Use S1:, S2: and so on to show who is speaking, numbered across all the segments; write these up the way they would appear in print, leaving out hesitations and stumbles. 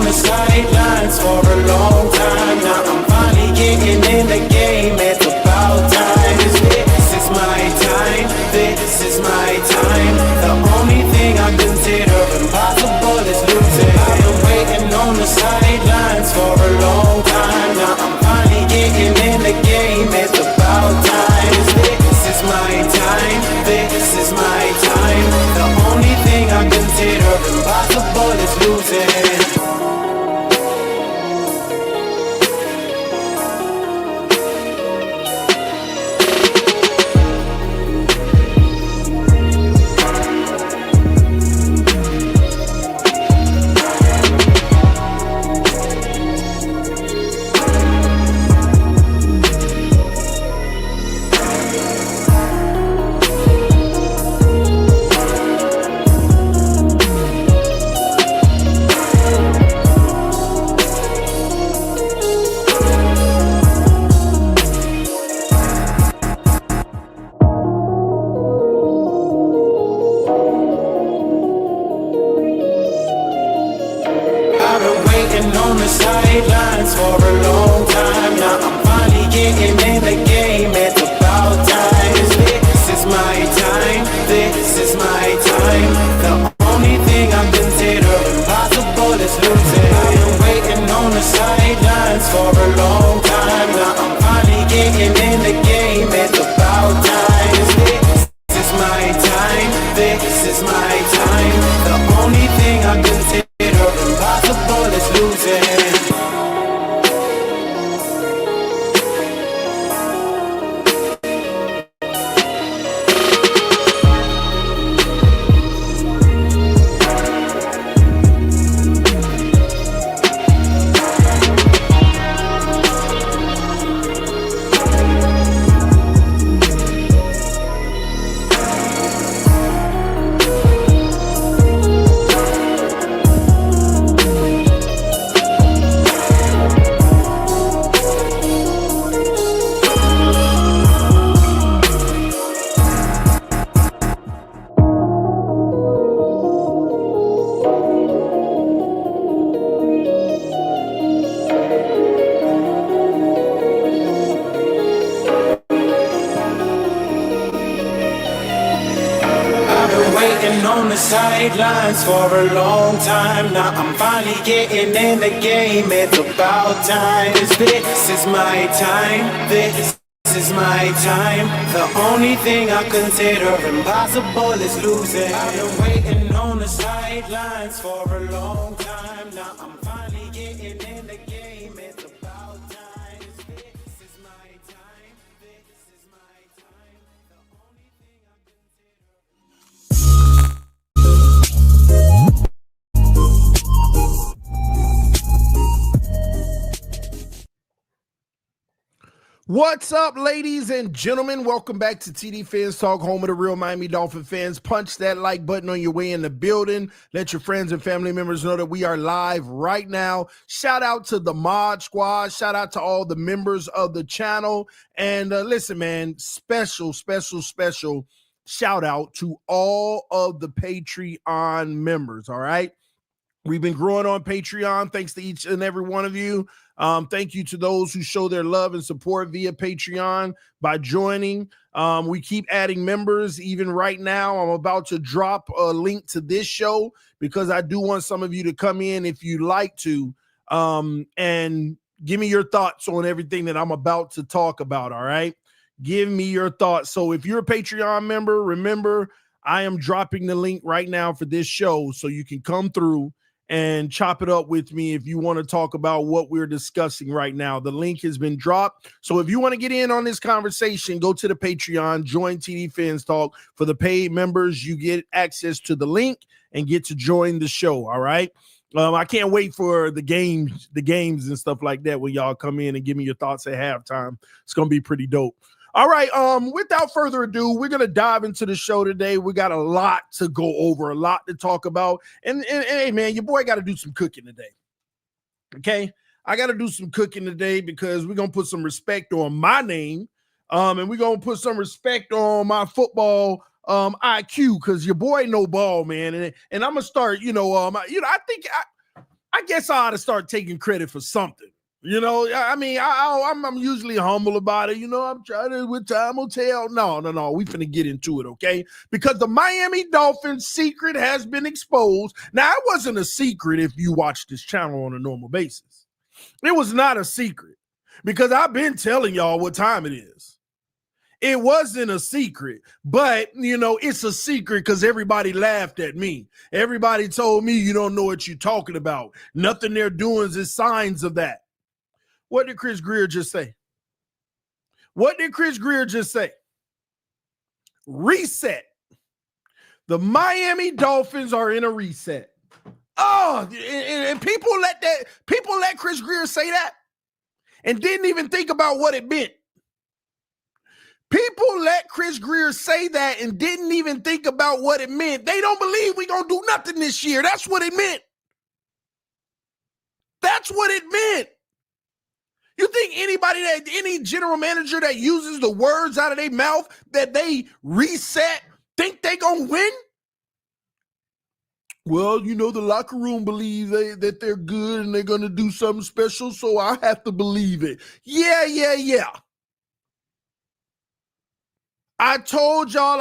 S1: on the sidelines for a long time. Now I'm finally getting in the game. It's about time. This is my time. This is my time. The only thing I consider impossible is losing. I've been waiting on the sidelines for a long time. Now I'm finally getting in the game. It's about time. This is my time. This is my time. The only thing I consider impossible is losing. On the sidelines for a long time. Now I'm finally getting in the game. It's about time. This is my time. This is my time. The only thing I consider impossible is losing. I've been waiting on the sidelines for a long time. Now I'm finally getting in the game. It's about time. This is my time. This is my time. The only thing I consider impossible is losing. On the sidelines for a long time. Now I'm finally getting in the game. It's about time. This is my time. This is my time. The only thing I consider impossible is losing. I've been waiting on the sidelines for a long time. Now I'm finally getting in the game. It's about time. This is my time. This is my time. The only thing I consider.
S2: What's up, ladies and gentlemen? Welcome back to tdphinstalk, home of the real Miami Dolphin fans. Punch that like button on your way in the building. Let your friends and family members know that we are live right now. Shout out to the Mod Squad. Shout out to all the members of the channel. And listen, man, special shout out to all of the Patreon members, all right? We've been growing on Patreon. Thanks to each and every one of you. Thank you to those who show their love and support via Patreon by joining. We keep adding members. Even right now, I'm about to drop a link to this show because I do want some of you to come in if you'd like to and give me your thoughts on everything that I'm about to talk about, all right? Give me your thoughts. So if you're a Patreon member, remember, I am dropping the link right now for this show so you can come through and chop it up with me if you want to talk about what we're discussing right now. The link has been dropped. So if you want to get in on this conversation, go to the Patreon, join TD Fans Talk. For the paid members, you get access to the link and get to join the show. All right. I can't wait for the games and stuff like that when y'all come in and give me your thoughts at halftime. It's going to be pretty dope. All right, without further ado, we're going to dive into the show today. We got a lot to go over, a lot to talk about. And hey, man, your boy got to do some cooking today, okay? I got to do some cooking today because we're going to put some respect on my name, and we're going to put some respect on my football IQ because your boy know ball, man. And I'm going to start, I think I guess I ought to start taking credit for something. You know, I mean, I'm usually humble about it. You know, I'm trying to, with time will tell. No. We finna get into it, okay? Because the Miami Dolphins secret has been exposed. Now, it wasn't a secret if you watch this channel on a normal basis. It was not a secret because I've been telling y'all what time it is. It wasn't a secret, but, you know, it's a secret because everybody laughed at me. Everybody told me you don't know what you're talking about. Nothing they're doing is signs of that. What did Chris Grier just say? What did Chris Grier just say? Reset. The Miami Dolphins are in a reset. Oh, and people let Chris Grier say that and didn't even think about what it meant. People let Chris Grier say that and didn't even think about what it meant. They don't believe we're going to do nothing this year. That's what it meant. That's what it meant. You think any general manager that uses the words out of their mouth that they reset, think they gonna win? Well, you know, the locker room believes that they're good and they're gonna do something special, so I have to believe it. Yeah. I told y'all.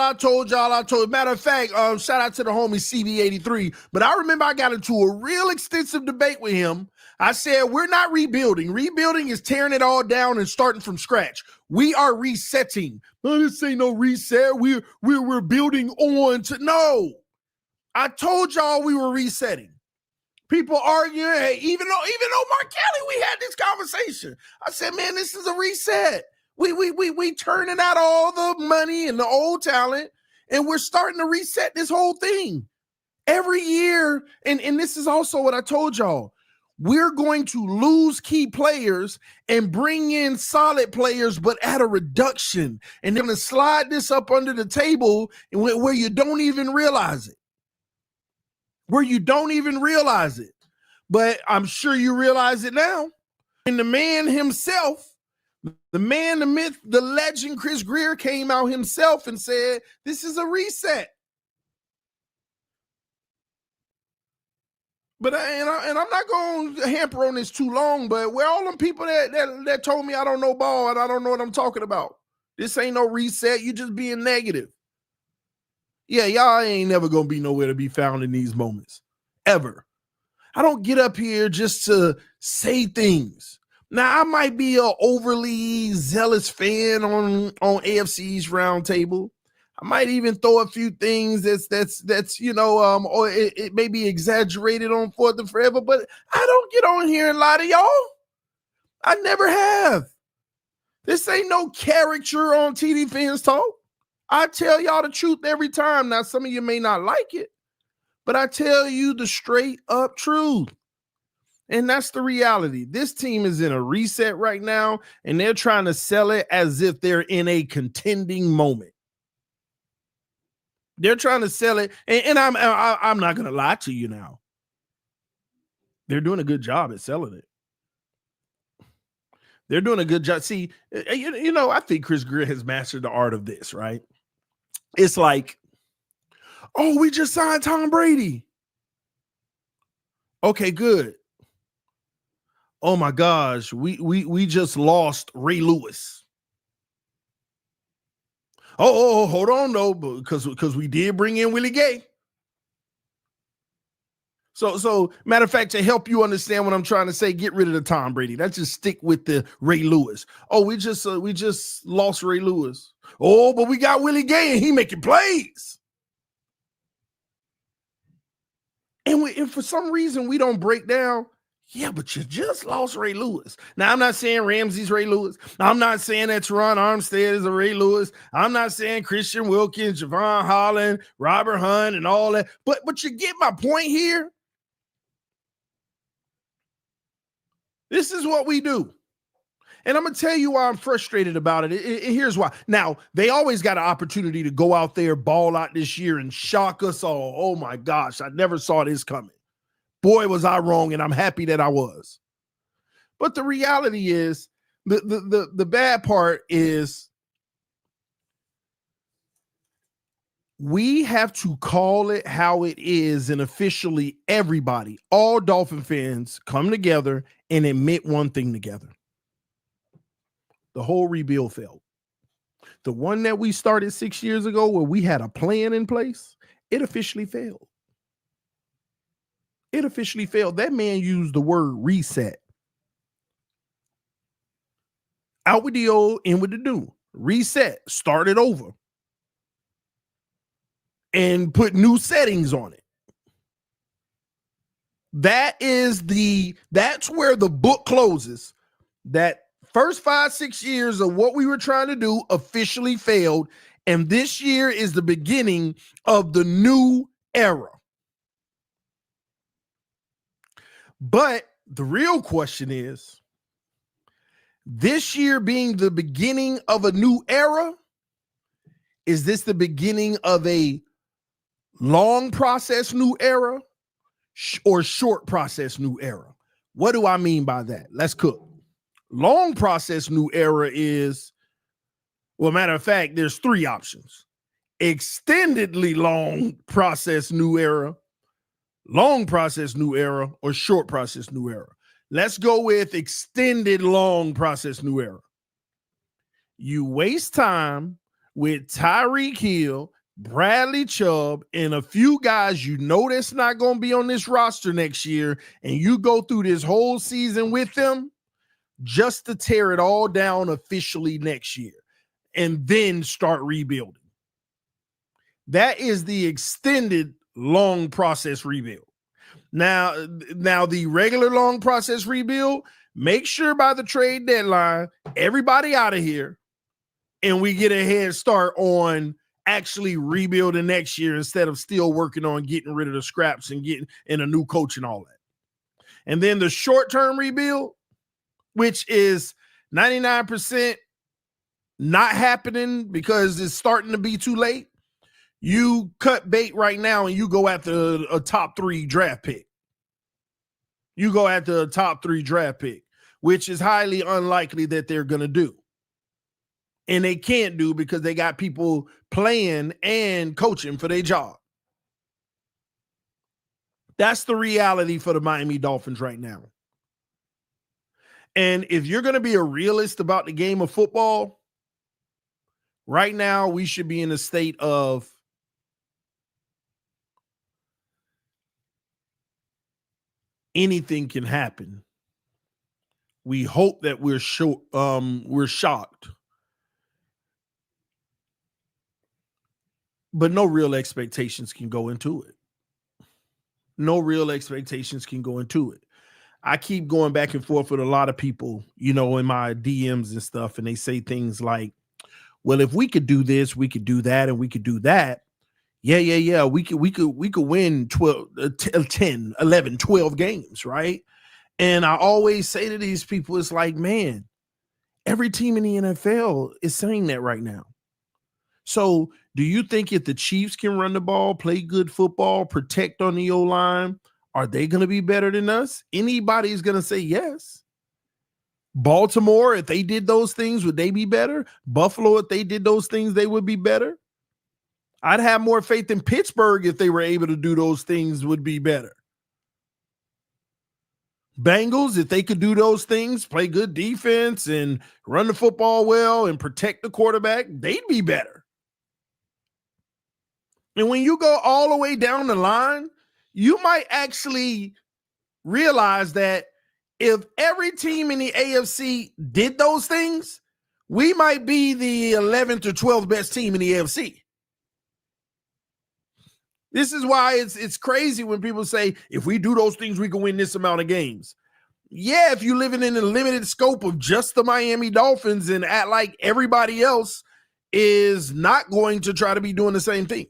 S2: Matter of fact, shout out to the homie CB83. But I remember I got into a real extensive debate with him. I said, we're not rebuilding. Rebuilding is tearing it all down and starting from scratch. We are resetting. No, this ain't no reset. We're building on to. No, I told y'all we were resetting. People arguing, hey, even though Mark Kelly, we had this conversation. I said, man, this is a reset. We turning out all the money and the old talent, and we're starting to reset this whole thing every year. And this is also what I told y'all. We're going to lose key players and bring in solid players, but at a reduction. And they're going to slide this up under the table where you don't even realize it. But I'm sure you realize it now. And the man himself, the man, the myth, the legend, Chris Grier came out himself and said, this is a reset. But I'm not going to hamper on this too long, but where all them people that told me I don't know ball and I don't know what I'm talking about. This ain't no reset. You just being negative. Yeah, y'all ain't never going to be nowhere to be found in these moments. Ever. I don't get up here just to say things. Now, I might be an overly zealous fan on AFC's roundtable. I might even throw a few things that's you know, or it may be exaggerated on Fourth and Forever, but I don't get on here and lie to y'all. I never have. This ain't no caricature on TD Fans Talk. I tell y'all the truth every time. Now, some of you may not like it, but I tell you the straight up truth. And that's the reality. This team is in a reset right now, and they're trying to sell it as if they're in a contending moment. They're trying to sell it, and I'm not going to lie to you now. They're doing a good job at selling it. They're doing a good job. See, you know, I think Chris Grier has mastered the art of this, right? It's like, oh, we just signed Tom Brady. Okay, good. Oh my gosh, we just lost Ray Lewis. Oh, hold on though, because we did bring in Willie Gay. So matter of fact, to help you understand what I'm trying to say, get rid of the Tom Brady. Let's just stick with the Ray Lewis. Oh, we just lost Ray Lewis. Oh, but we got Willie Gay and he making plays. And for some reason we don't break down. Yeah, but you just lost Ray Lewis. Now, I'm not saying Ramsey's Ray Lewis. I'm not saying that Teron Armstead is a Ray Lewis. I'm not saying Christian Wilkins, Javon Holland, Robert Hunt, and all that. But you get my point here. This is what we do. And I'm going to tell you why I'm frustrated about it. Here's why. Now, they always got an opportunity to go out there, ball out this year, and shock us all. Oh, my gosh, I never saw this coming. Boy, was I wrong, and I'm happy that I was. But the reality is, the bad part is We have to call it how it is, and officially everybody, all Dolphin fans, come together and admit one thing together. The whole rebuild failed. The one that we started 6 years ago where we had a plan in place, it officially failed. It officially failed. That man used the word reset. Out with the old, in with the new. Reset, start it over. And put new settings on it. That's where the book closes. That first 5-6 years of what we were trying to do officially failed. And this year is the beginning of the new era. But the real question is, this year being the beginning of a new era, is this the beginning of a long process new era or short process new era? What do I mean by that? Let's cook. Long process new era is, well, matter of fact, there's 3 options. Extendedly long process new era, long process new era, or short process new era. Let's go with extended long process new era. You waste time with Tyreek Hill, Bradley Chubb, and a few guys you know that's not going to be on this roster next year, and you go through this whole season with them just to tear it all down officially next year and then start rebuilding. That is the extended long process rebuild. Now the regular long process rebuild, make sure by the trade deadline, everybody out of here, and we get a head start on actually rebuilding next year instead of still working on getting rid of the scraps and getting in a new coach and all that. And then the short-term rebuild, which is 99% not happening because it's starting to be too late. You cut bait right now and you go after a top 3 draft pick. You go after a top 3 draft pick, which is highly unlikely that they're going to do. And they can't do because they got people playing and coaching for their job. That's the reality for the Miami Dolphins right now. And if you're going to be a realist about the game of football, right now we should be in a state of anything can happen. We hope that we're shocked. But no real expectations can go into it. No real expectations can go into it. I keep going back and forth with a lot of people, in my DMs and stuff, and they say things like, well, if we could do this, we could do that, and we could do that. Yeah. We could win 10, 11, 12 games, right? And I always say to these people, it's like, man, every team in the NFL is saying that right now. So do you think if the Chiefs can run the ball, play good football, protect on the O-line, are they going to be better than us? Anybody's going to say yes. Baltimore, if they did those things, would they be better? Buffalo, if they did those things, they would be better. I'd have more faith in Pittsburgh if they were able to do those things, would be better. Bengals, if they could do those things, play good defense and run the football well and protect the quarterback, they'd be better. And when you go all the way down the line, you might actually realize that if every team in the AFC did those things, we might be the 11th or 12th best team in the AFC. This is why it's crazy when people say, if we do those things, we can win this amount of games. Yeah, if you're living in a limited scope of just the Miami Dolphins and act like everybody else is not going to try to be doing the same thing.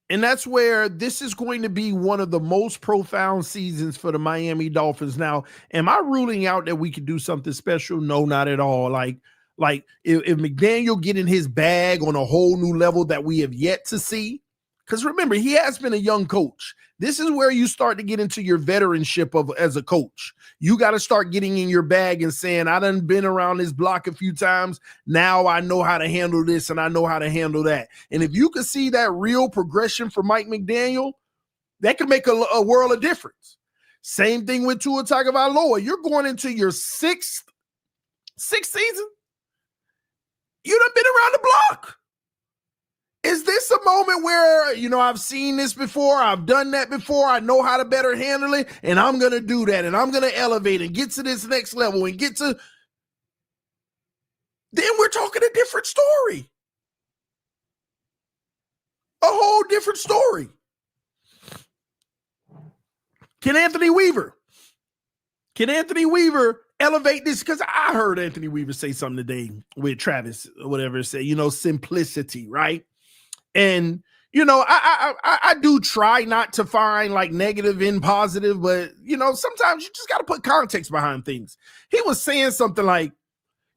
S2: And that's where this is going to be one of the most profound seasons for the Miami Dolphins. Now, am I ruling out that we could do something special? No, not at all. Like if McDaniel get in his bag on a whole new level that we have yet to see, Because remember, he has been a young coach. This is where you start to get into your veteranship as a coach. You got to start getting in your bag and saying, I done been around this block a few times. Now I know how to handle this and I know how to handle that. And if you can see that real progression for Mike McDaniel, that could make a world of difference. Same thing with Tua Tagovailoa. You're going into your sixth season. You done been around the block. Is this a moment where, I've seen this before, I've done that before, I know how to better handle it, and I'm going to do that, and I'm going to elevate and get to this next level and get to... Then we're talking a different story. A whole different story. Can Anthony Weaver elevate this? Because I heard Anthony Weaver say something today with Travis, or whatever, say, simplicity, right? And, I do try not to find like negative in positive, but, sometimes you just got to put context behind things. He was saying something like,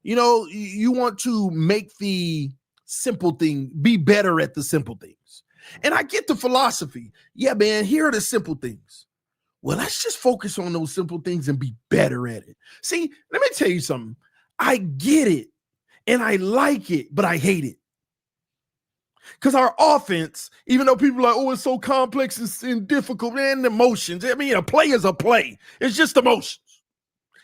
S2: you want to make the simple thing, be better at the simple things. And I get the philosophy. Yeah, man, here are the simple things. Well, let's just focus on those simple things and be better at it. See, let me tell you something. I get it and I like it, but I hate it. Because our offense, even though people are like, oh, it's so complex and difficult, and emotions. I mean, a play is a play. It's just emotions.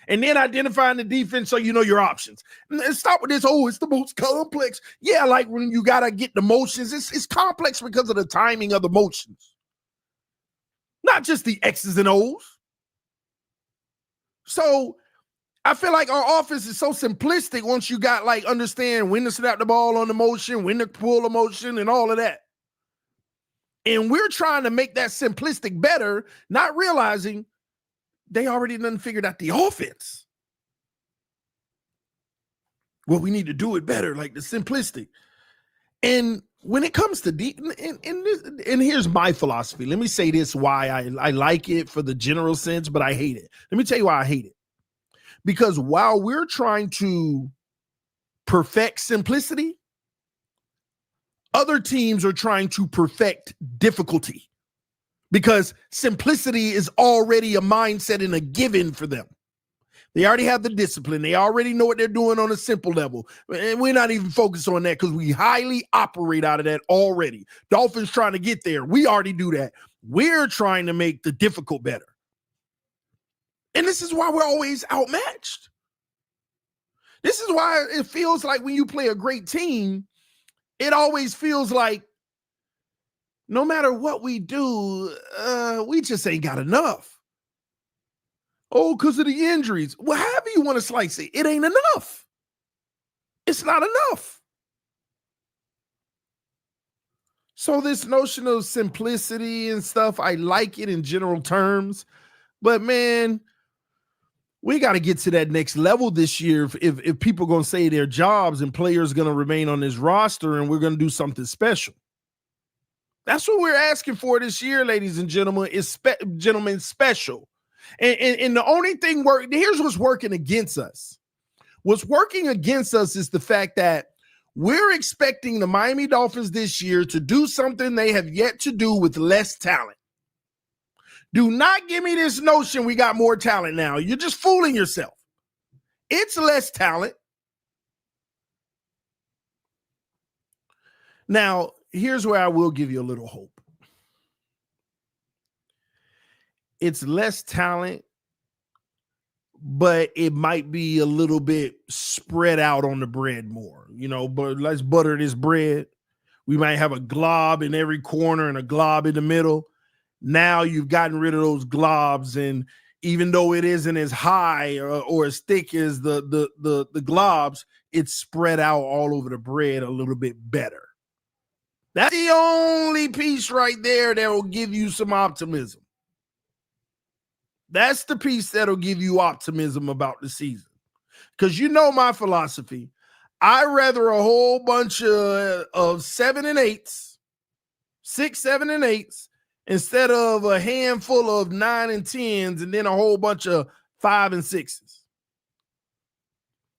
S2: And then identifying the defense so you know your options. And stop with this, oh, it's the most complex. Yeah, like when you got to get the motions, it's complex because of the timing of the motions. Not just the X's and O's. So I feel like our offense is so simplistic once you got like understand when to snap the ball on the motion, when to pull the motion and all of that. And we're trying to make that simplistic better, not realizing they already done figured out the offense. Well, we need to do it better, like the simplistic. And when it comes to and here's my philosophy. Let me say this, why I like it for the general sense, but I hate it. Let me tell you why I hate it. Because while we're trying to perfect simplicity, other teams are trying to perfect difficulty because simplicity is already a mindset and a given for them. They already have the discipline. They already know what they're doing on a simple level. And we're not even focused on that because we highly operate out of that already. Dolphins trying to get there. We already do that. We're trying to make the difficult better. And this is why we're always outmatched. This is why it feels like when you play a great team, it always feels like no matter what we do, we just ain't got enough. Oh, because of the injuries. Well, however you want to slice it, it ain't enough. It's not enough. So this notion of simplicity and stuff, I like it in general terms. But, man, we got to get to that next level this year if people are going to say their jobs and players going to remain on this roster and we're going to do something special. That's what we're asking for this year, ladies and gentlemen, is special. And the only thing here's what's working against us. What's working against us is the fact that we're expecting the Miami Dolphins this year to do something they have yet to do with less talent. Do not give me this notion we got more talent now. You're just fooling yourself. It's less talent. Now, here's where I will give you a little hope. It's less talent, but it might be a little bit spread out on the bread more. But let's butter this bread. We might have a glob in every corner and a glob in the middle. Now you've gotten rid of those globs, and even though it isn't as high or as thick as the globs, it's spread out all over the bread a little bit better. That's the only piece right there that will give you some optimism. That's the piece that'll give you optimism about the season. Because you know my philosophy. I'd rather a whole bunch of 7 and 8s, 6, 7 and 8s, instead of a handful of 9 and 10s and then a whole bunch of 5 and 6s.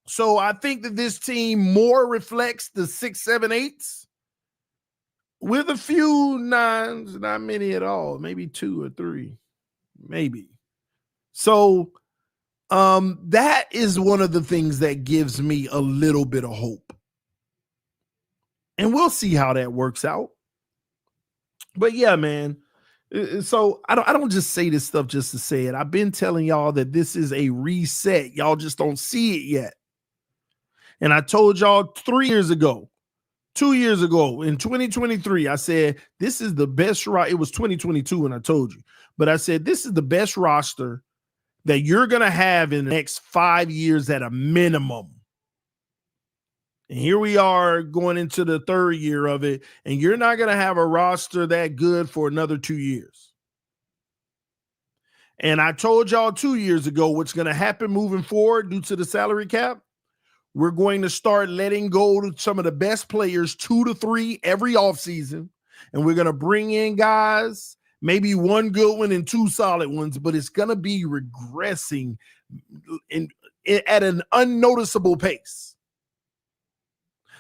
S2: So I think that this team more reflects the 6, 7, 8s with a few nines, not many at all, maybe 2 or 3, maybe. So that is one of the things that gives me a little bit of hope. And we'll see how that works out. But yeah, man. So I don't just say this stuff just to say it. I've been telling y'all that this is a reset. Y'all just don't see it yet. And I told y'all 3 years ago, 2 years ago in 2023, I said, this is the best. It was 2022 when I told you, but I said, this is the best roster that you're going to have in the next 5 years at a minimum. And here we are going into the 3rd year of it, and you're not going to have a roster that good for another 2 years. And I told y'all 2 years ago what's going to happen moving forward due to the salary cap. We're going to start letting go to some of the best players, 2 to 3 every offseason. And we're going to bring in guys, maybe 1 good one and 2 solid ones, but it's going to be regressing at an unnoticeable pace.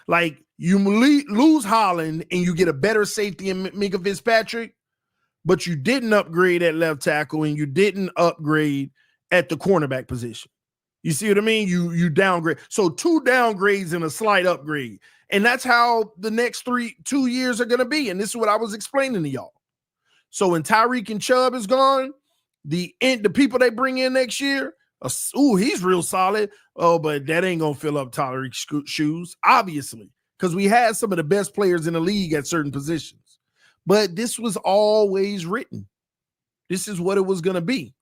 S2: Like you lose Holland and you get a better safety in Minka Fitzpatrick, but you didn't upgrade at left tackle and you didn't upgrade at the cornerback position. You see what I mean? You downgrade. So 2 downgrades and a slight upgrade. And that's how the next 2 years are going to be. And this is what I was explaining to y'all. So when Tyreek and Chubb is gone, the people they bring in next year, he's real solid. Oh, but that ain't going to fill up Tyreek's shoes, obviously, because we had some of the best players in the league at certain positions. But this was always written. This is what it was going to be.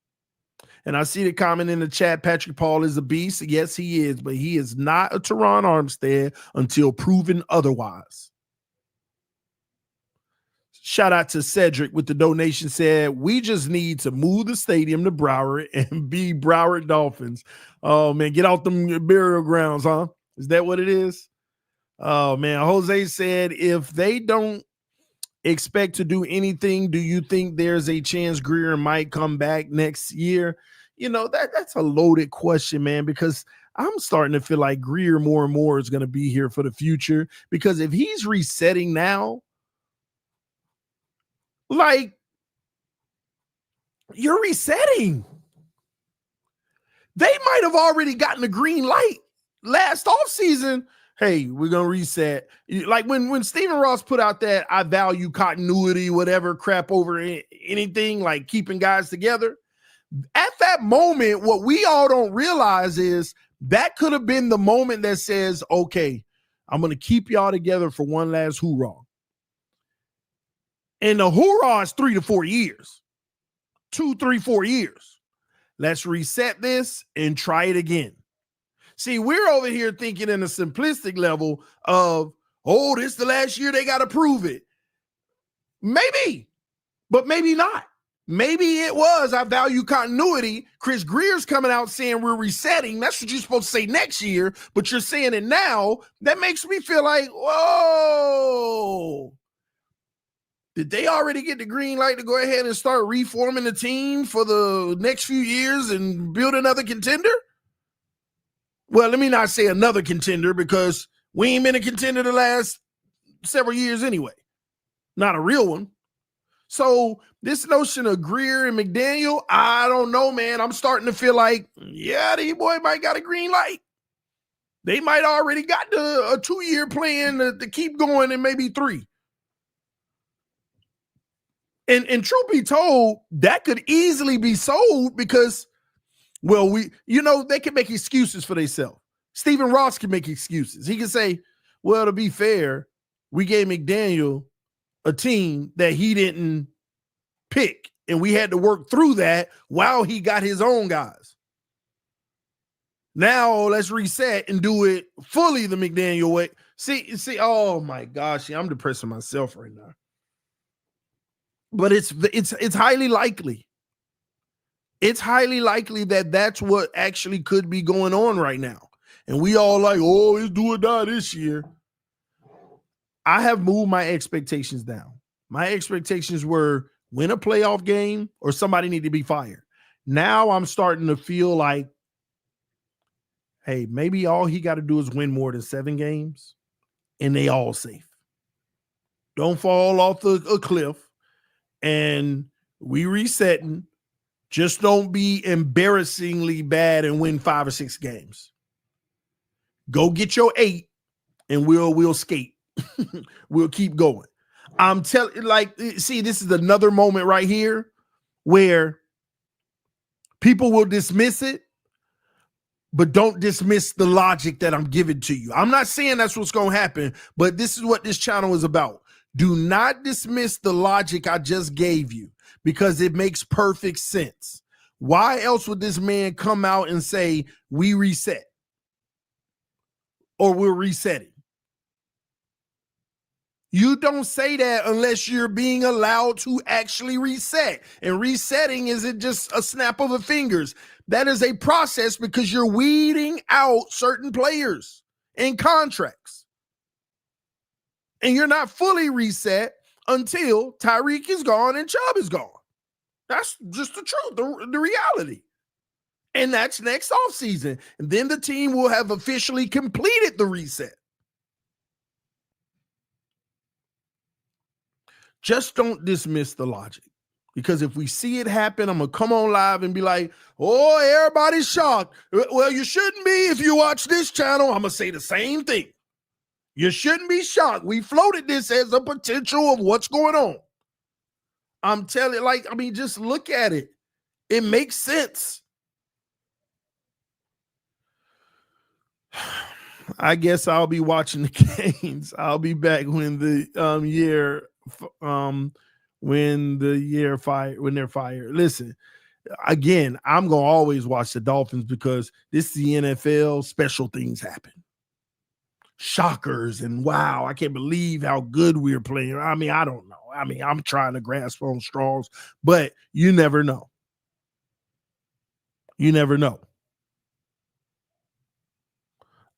S2: And I see the comment in the chat, Patrick Paul is a beast. Yes, he is, but he is not a Teron Armstead until proven otherwise. Shout out to Cedric with the donation, said, we just need to move the stadium to Broward and be Broward Dolphins. Oh, man, get off them burial grounds, huh? Is that what it is? Oh, man. Jose said, if they don't expect to do anything, do you think there's a chance Greer might come back next year? You know, that's a loaded question, man, because I'm starting to feel like Greer more and more is going to be here for the future, because if he's resetting now, like, you're resetting. They might have already gotten the green light last offseason. Hey, we're going to reset. Like when Stephen Ross put out that I value continuity, whatever crap over anything, like keeping guys together. At that moment, what we all don't realize is that could have been the moment that says, okay, I'm going to keep y'all together for one last hoorah. And the hoorah is 3 to 4 years, 2, 3, 4 years. Let's reset this and try it again. See, we're over here thinking in a simplistic level of, oh, this is the last year, they got to prove it. Maybe, but maybe not. Maybe it was, I value continuity. Chris Greer's coming out saying we're resetting. That's what you're supposed to say next year, but you're saying it now. That makes me feel like, whoa. Did they already get the green light to go ahead and start reforming the team for the next few years and build another contender? Well, let me not say another contender, because we ain't been a contender the last several years anyway. Not a real one. So this notion of Greer and McDaniel, I don't know, man. I'm starting to feel like, yeah, the boy might got a green light. They might already got a 2-year plan to keep going, and maybe 3. And truth be told, that could easily be sold because, well, they can make excuses for themselves. Stephen Ross can make excuses. He can say, well, to be fair, we gave McDaniel a team that he didn't pick, and we had to work through that while he got his own guys. Now let's reset and do it fully the McDaniel way. See, oh my gosh, I'm depressing myself right now. But it's highly likely. It's highly likely that that's what actually could be going on right now. And we all like, oh, it's do or die this year. I have moved my expectations down. My expectations were win a playoff game or somebody need to be fired. Now I'm starting to feel like, hey, maybe all he got to do is win more than 7 games and they all safe. Don't fall off a cliff. And we resetting. Just don't be embarrassingly bad and win 5 or 6 games. Go get your 8 and we'll skate. We'll keep going. I'm telling, like, see, this is another moment right here where people will dismiss it, but don't dismiss the logic that I'm giving to you. I'm not saying that's what's going to happen, but this is what this channel is about. Do not dismiss the logic I just gave you because it makes perfect sense. Why else would this man come out and say, we reset or we're resetting? You don't say that unless you're being allowed to actually reset. And resetting isn't just a snap of the fingers. That is a process because you're weeding out certain players in contracts. And you're not fully reset until Tyreek is gone and Chubb is gone. That's just the truth, the reality. And that's next offseason. And then the team will have officially completed the reset. Just don't dismiss the logic. Because if we see it happen, I'm going to come on live and be like, oh, everybody's shocked. Well, you shouldn't be if you watch this channel. I'm going to say the same thing. You shouldn't be shocked. We floated this as a potential of what's going on. I'm telling you, just look at it. It makes sense. I guess I'll be watching the games. I'll be back when they're fired. Listen, again, I'm going to always watch the Dolphins because this is the NFL. Special things happen. Shockers and wow, I can't believe how good we're playing. I don't know. I'm trying to grasp on straws, but you never know. You never know.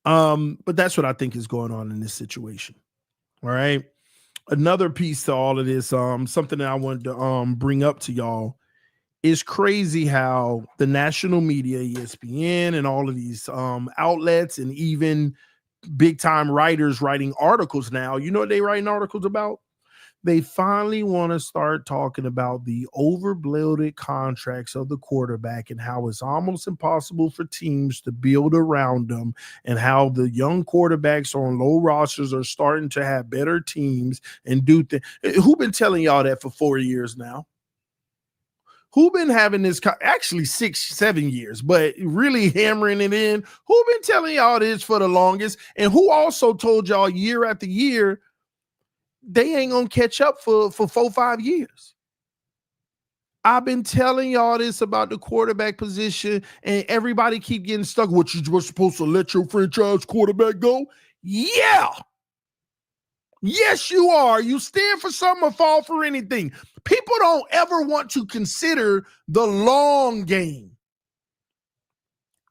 S2: But that's what I think is going on in this situation. All right. Another piece to all of this, something that I wanted to bring up to y'all is crazy how the national media, ESPN, and all of these outlets and even big time writers writing articles now, you know what they writing articles about? They finally want to start talking about the overbloated contracts of the quarterback and how it's almost impossible for teams to build around them and how the young quarterbacks on low rosters are starting to have better teams and do things. Who been telling y'all that for 4 years now? Who been having this, actually 6-7 years, but really hammering it in? Who been telling y'all this for the longest? And who also told y'all year after year, they ain't going to catch up for 4-5 years? I've been telling y'all this about the quarterback position, and everybody keep getting stuck. What, you were supposed to let your franchise quarterback go? Yeah. Yes, you are. You stand for something or fall for anything. People don't ever want to consider the long game.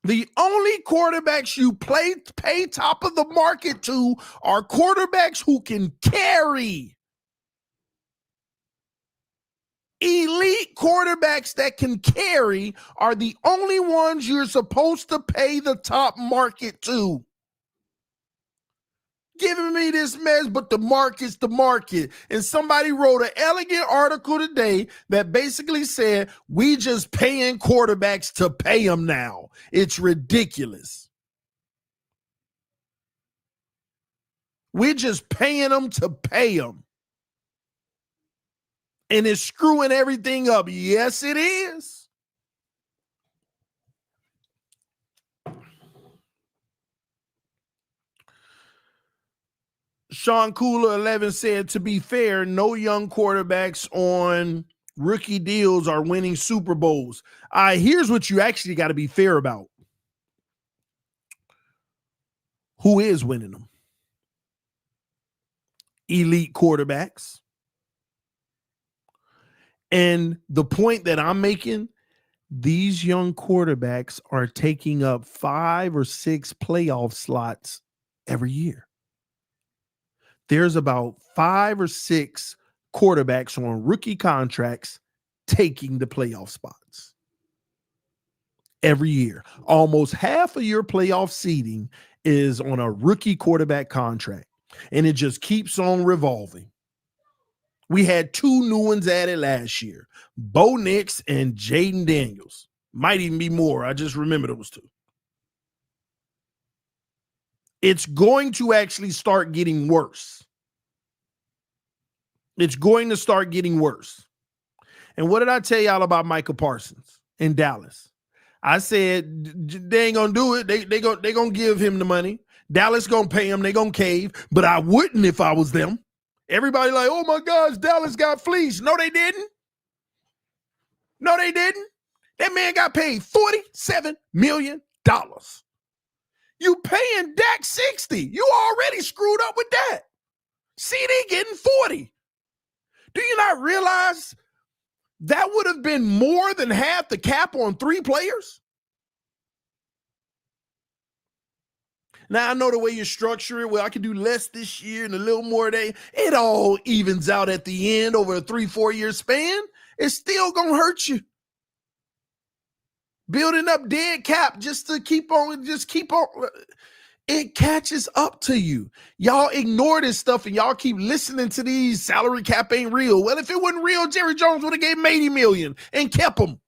S2: The only quarterbacks you pay top of the market to are quarterbacks who can carry. Elite quarterbacks that can carry are the only ones you're supposed to pay the top market to. Giving me this mess, but the market's the market. And somebody wrote an elegant article today that basically said, we just paying quarterbacks to pay them now. It's ridiculous. We're just paying them to pay them. And it's screwing everything up. Yes, it is. Sean Cooler 11 said, to be fair, no young quarterbacks on rookie deals are winning Super Bowls. Here's what you actually got to be fair about. Who is winning them? Elite quarterbacks. And the point that I'm making, these young quarterbacks are taking up 5 or 6 playoff slots every year. There's about 5 or 6 quarterbacks on rookie contracts taking the playoff spots every year. Almost half of your playoff seeding is on a rookie quarterback contract, and it just keeps on revolving. We had 2 new ones added last year, Bo Nix and Jaden Daniels. Might even be more. I just remember those 2. It's going to actually start getting worse. It's going to start getting worse. And what did I tell y'all about Micah Parsons in Dallas? I said they ain't gonna do it. They gonna give him the money. Dallas gonna pay him. They gonna cave. But I wouldn't if I was them. Everybody like, oh my gosh, Dallas got fleeced. No, they didn't. No, they didn't. That man got paid $47 million. You paying Dak 60. You already screwed up with that. CD getting 40. Do you not realize that would have been more than half the cap on 3 players? Now, I know the way you structure it, well, I can do less this year and a little more day. It all evens out at the end over a 3-4 year span. It's still going to hurt you. Building up dead cap just to keep on. It catches up to you. Y'all ignore this stuff and y'all keep listening to these salary cap ain't real. Well, if it wasn't real, Jerry Jones would have gave him $80 million and kept him.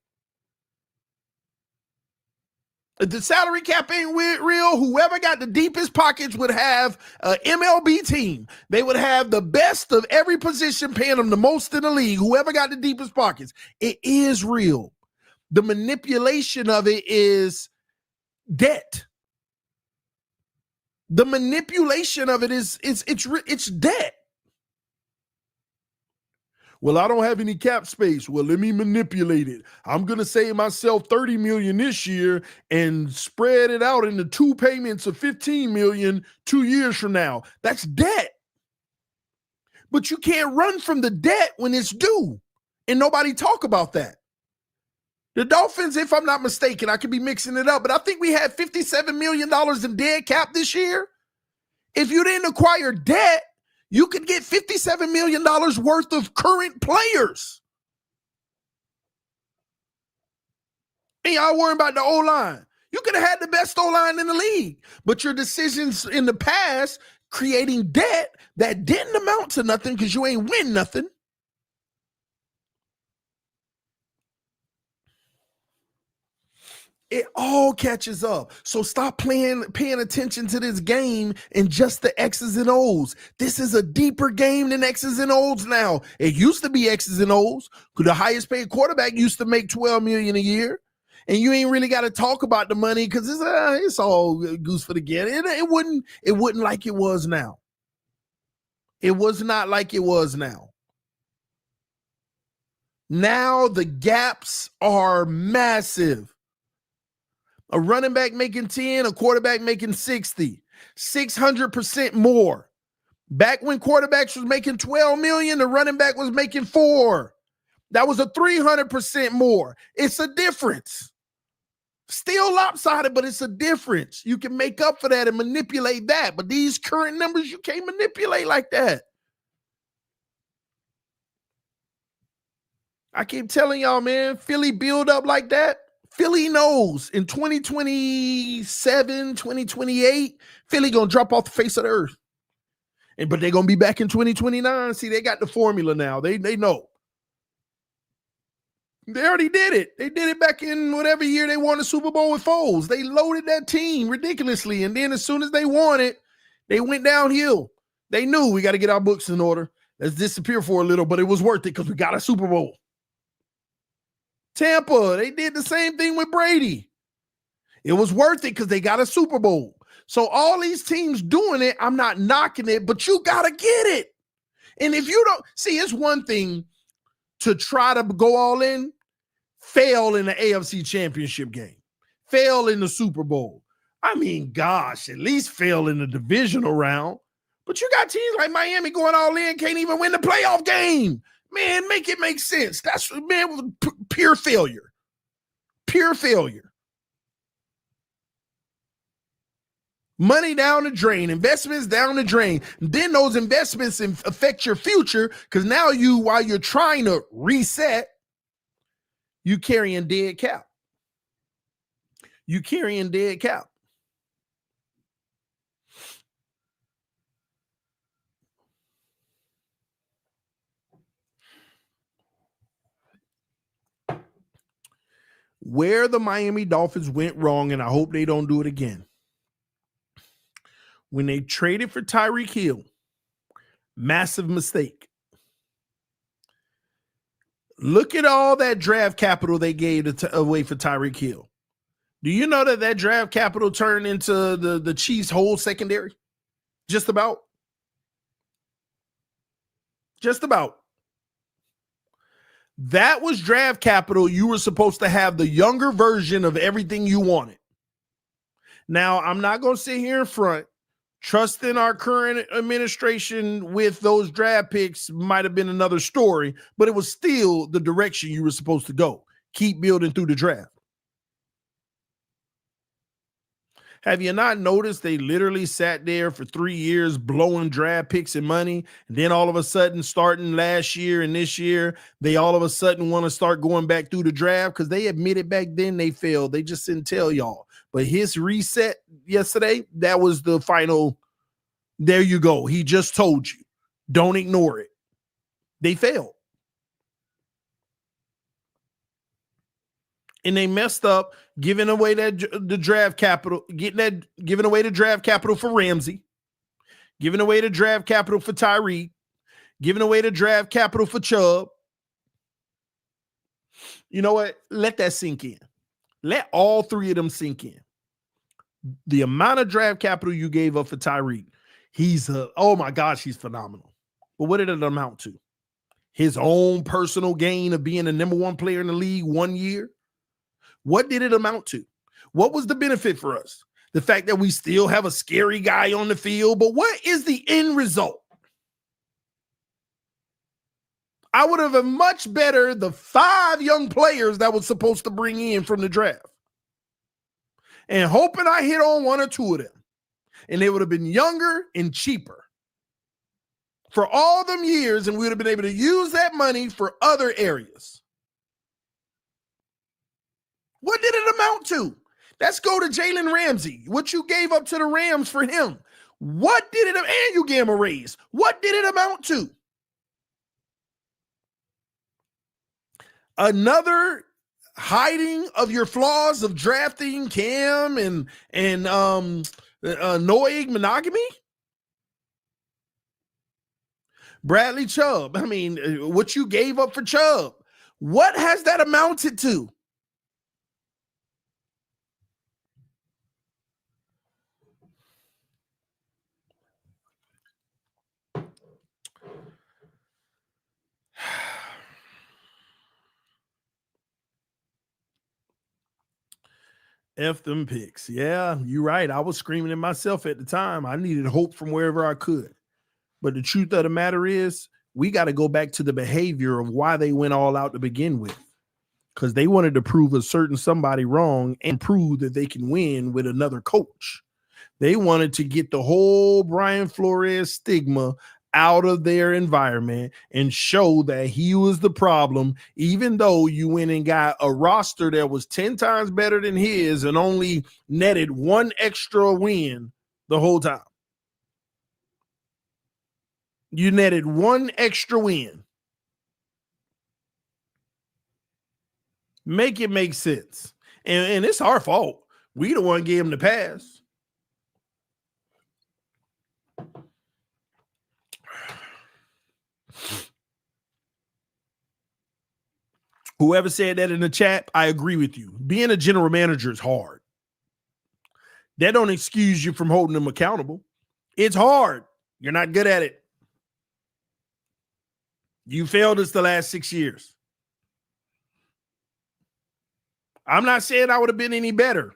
S2: If the salary cap ain't real, whoever got the deepest pockets would have an MLB team. They would have the best of every position, paying them the most in the league, whoever got the deepest pockets. It is real. The manipulation of it is debt. The manipulation of it is it's debt. Well, I don't have any cap space. Well, let me manipulate it. I'm going to save myself $30 million this year and spread it out into 2 payments of $15 million 2 years from now. That's debt. But you can't run from the debt when it's due. And nobody talk about that. The Dolphins, if I'm not mistaken, I could be mixing it up, but I think we had $57 million in dead cap this year. If you didn't acquire debt, you could get $57 million worth of current players. And y'all worrying about the O-line. You could have had the best O-line in the league, but your decisions in the past creating debt that didn't amount to nothing because you ain't win nothing. It all catches up. So stop paying attention to this game and just the X's and O's. This is a deeper game than X's and O's now. It used to be X's and O's. The highest paid quarterback used to make $12 million a year. And you ain't really got to talk about the money because it's all goose for the gander. It wouldn't like it was now. It was not like it was now. Now the gaps are massive. A running back making 10, a quarterback making 60, 600% more. Back when quarterbacks was making 12 million, the running back was making 4. That was a 300% more. It's a difference. Still lopsided, but it's a difference. You can make up for that and manipulate that. But these current numbers, you can't manipulate like that. I keep telling y'all, man, Philly build up like that. Philly knows in 2027, 2028, Philly going to drop off the face of the earth. But they're going to be back in 2029. See, they got the formula now. They know. They already did it. They did it back in whatever year they won the Super Bowl with Foles. They loaded that team ridiculously. And then as soon as they won it, they went downhill. They knew we got to get our books in order. Let's disappear for a little, but it was worth it because we got a Super Bowl. Tampa, they did the same thing with Brady. It was worth it because they got a Super Bowl. So all these teams doing it, I'm not knocking it, but you got to get it. And if you don't, see, it's one thing to try to go all in, fail in the AFC Championship game, fail in the Super Bowl. I mean, gosh, at least fail in the divisional round. But you got teams like Miami going all in, can't even win the playoff game. Man, make it make sense. That's, man, pure failure. Pure failure. Money down the drain, investments down the drain. Then those investments affect your future because now while you're trying to reset, you carrying dead cap. You carrying dead cap. where the Miami Dolphins went wrong, and I hope they don't do it again. When they traded for Tyreek Hill, massive mistake. Look at all that draft capital they gave away for Tyreek Hill. Do you know that draft capital turned into the Chiefs' whole secondary? Just about. Just about. That was draft capital. You were supposed to have the younger version of everything you wanted. Now, I'm not going to sit here in front. Trusting our current administration with those draft picks might have been another story, but it was still the direction you were supposed to go. Keep building through the draft. Have you not noticed they literally sat there for 3 years blowing draft picks and money? And then all of a sudden, starting last year and this year, they all of a sudden want to start going back through the draft because they admitted back then they failed. They just didn't tell y'all. But his reset yesterday, that was the final. There you go. He just told you. Don't ignore it. They failed. And they messed up giving away the draft capital, giving away the draft capital for Ramsey, giving away the draft capital for Tyreek, giving away the draft capital for Chubb. You know what? Let that sink in. Let all three of them sink in. The amount of draft capital you gave up for Tyreek, oh my gosh, he's phenomenal. But what did it amount to? His own personal gain of being the number one player in the league 1 year? What did it amount to? What was the benefit for us? The fact that we still have a scary guy on the field, but what is the end result? I would have been much better the 5 young players that was supposed to bring in from the draft. And hoping I hit on 1 or 2 of them. And they would have been younger and cheaper for all them years, and we would have been able to use that money for other areas. What did it amount to? Let's go to Jalen Ramsey. What you gave up to the Rams for him. What did it, and you gave him a raise. What did it amount to? Another hiding of your flaws of drafting Cam and Noig monogamy? Bradley Chubb. I mean, what you gave up for Chubb. What has that amounted to? F them picks. Yeah, you're right. I was screaming at myself at the time. I needed hope from wherever I could. But the truth of the matter is, we got to go back to the behavior of why they went all out to begin with. Because they wanted to prove a certain somebody wrong and prove that they can win with another coach. They wanted to get the whole Brian Flores stigma out of their environment and show that he was the problem, even though you went and got a roster that was 10 times better than his and only netted 1 extra win the whole time. You netted 1 extra win. Make it make sense. And it's our fault. We the one gave him the pass. Whoever said that in the chat, I agree with you. Being a general manager is hard. That don't excuse you from holding them accountable. It's hard. You're not good at it. You failed us the last 6 years. I'm not saying I would have been any better,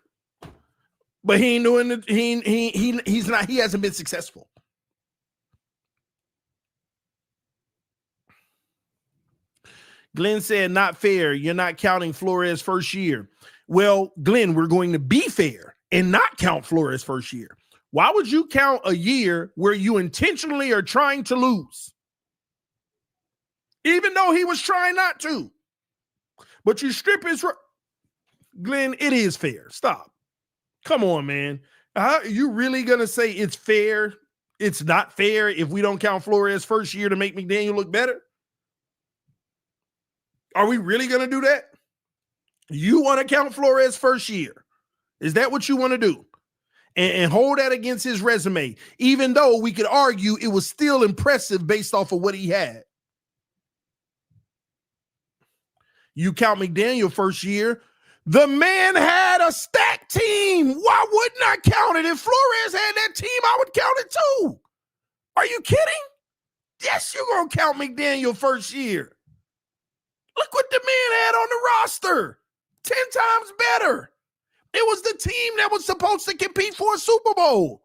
S2: but he ain't doing it. He's not. He hasn't been successful. Glenn said, not fair. You're not counting Flores' first year. Well, Glenn, we're going to be fair and not count Flores' first year. Why would you count a year where you intentionally are trying to lose? Even though he was trying not to. But you strip his... Glenn, it is fair. Stop. Come on, man. Are you really going to say it's fair? It's not fair if we don't count Flores' first year to make McDaniel look better? Are we really going to do that? You want to count Flores' first year? Is that what you want to do? And hold that against his resume, even though we could argue it was still impressive based off of what he had. You count McDaniel first year. The man had a stacked team. Why wouldn't I count it? If Flores had that team, I would count it too. Are you kidding? Yes, you're going to count McDaniel first year. Look what the man had on the roster. 10 times better. It was the team that was supposed to compete for a Super Bowl.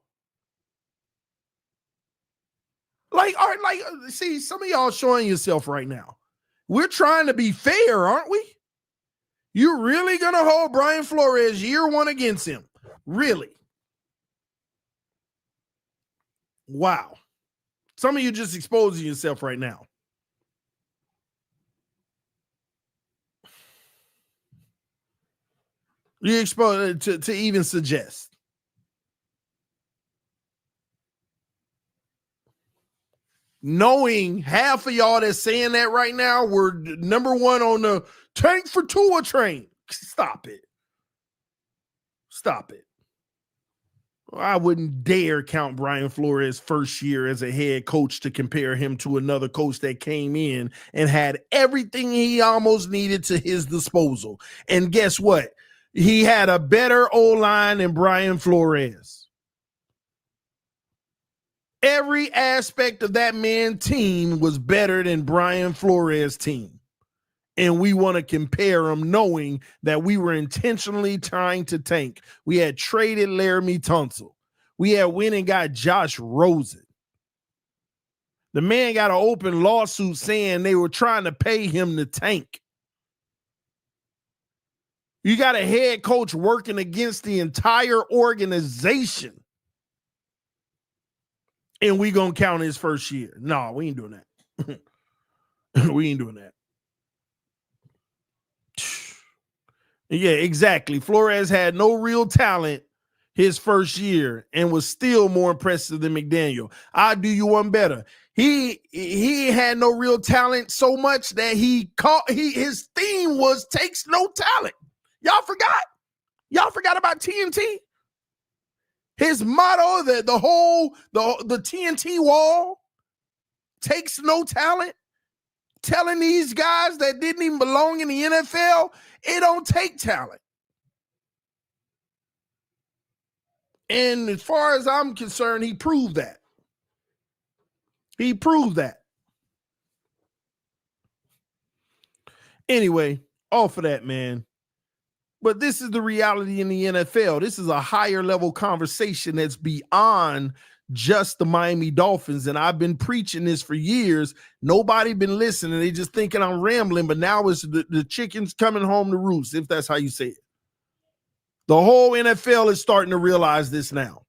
S2: See, some of y'all showing yourself right now. We're trying to be fair, aren't we? You're really going to hold Brian Flores year one against him? Really? Wow. Some of you just exposing yourself right now. You exposed to even suggest. Knowing half of y'all that's saying that right now, we're number one on the tank for Tua train. Stop it. Stop it. I wouldn't dare count Brian Flores' first year as a head coach to compare him to another coach that came in and had everything he almost needed to his disposal. And guess what? He had a better O-line than Brian Flores. Every aspect of that man's team was better than Brian Flores' team. And we want to compare them knowing that we were intentionally trying to tank. We had traded Laramie Tunsil. We had went and got Josh Rosen. The man got an open lawsuit saying they were trying to pay him to tank. You got a head coach working against the entire organization. And we going to count his first year. No, we ain't doing that. We ain't doing that. Yeah, exactly. Flores had no real talent his first year and was still more impressive than McDaniel. I'll do you one better. He had no real talent so much that his theme was takes no talent. Y'all forgot? Y'all forgot about TNT? His motto, the TNT wall, takes no talent. Telling these guys that didn't even belong in the NFL, it don't take talent. And as far as I'm concerned, he proved that. He proved that. Anyway, off of that, man. But this is the reality in the NFL. This is a higher level conversation that's beyond just the Miami Dolphins. And I've been preaching this for years. Nobody been listening. They just thinking I'm rambling, but now it's the chickens coming home to roost, if that's how you say it. The whole NFL is starting to realize this now.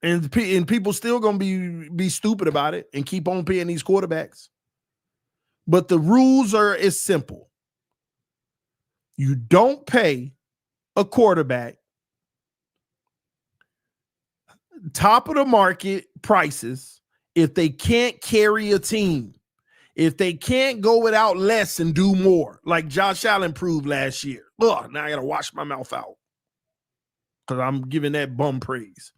S2: And people still going to be stupid about it and keep on paying these quarterbacks. But the rules are as simple. You don't pay a quarterback top of the market prices if they can't carry a team. If they can't go without less and do more, like Josh Allen proved last year. Ugh, now I got to wash my mouth out because I'm giving that bum praise.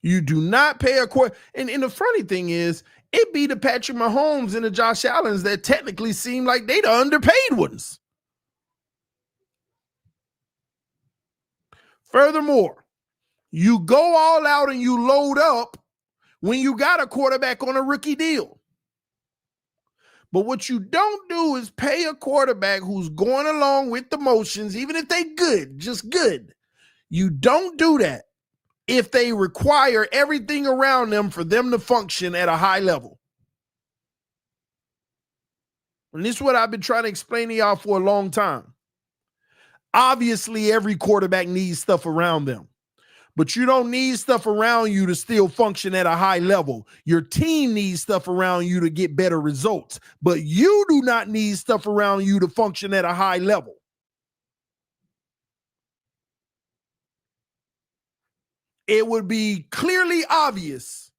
S2: You do not pay a quarter. And the funny thing is, it be the Patrick Mahomes and the Josh Allens that technically seem like they the underpaid ones. Furthermore, you go all out and you load up when you got a quarterback on a rookie deal. But what you don't do is pay a quarterback who's going along with the motions, even if they good, just good. You don't do that if they require everything around them for them to function at a high level. And this is what I've been trying to explain to y'all for a long time. Obviously, every quarterback needs stuff around them. But you don't need stuff around you to still function at a high level. Your team needs stuff around you to get better results. But you do not need stuff around you to function at a high level. It would be clearly obvious,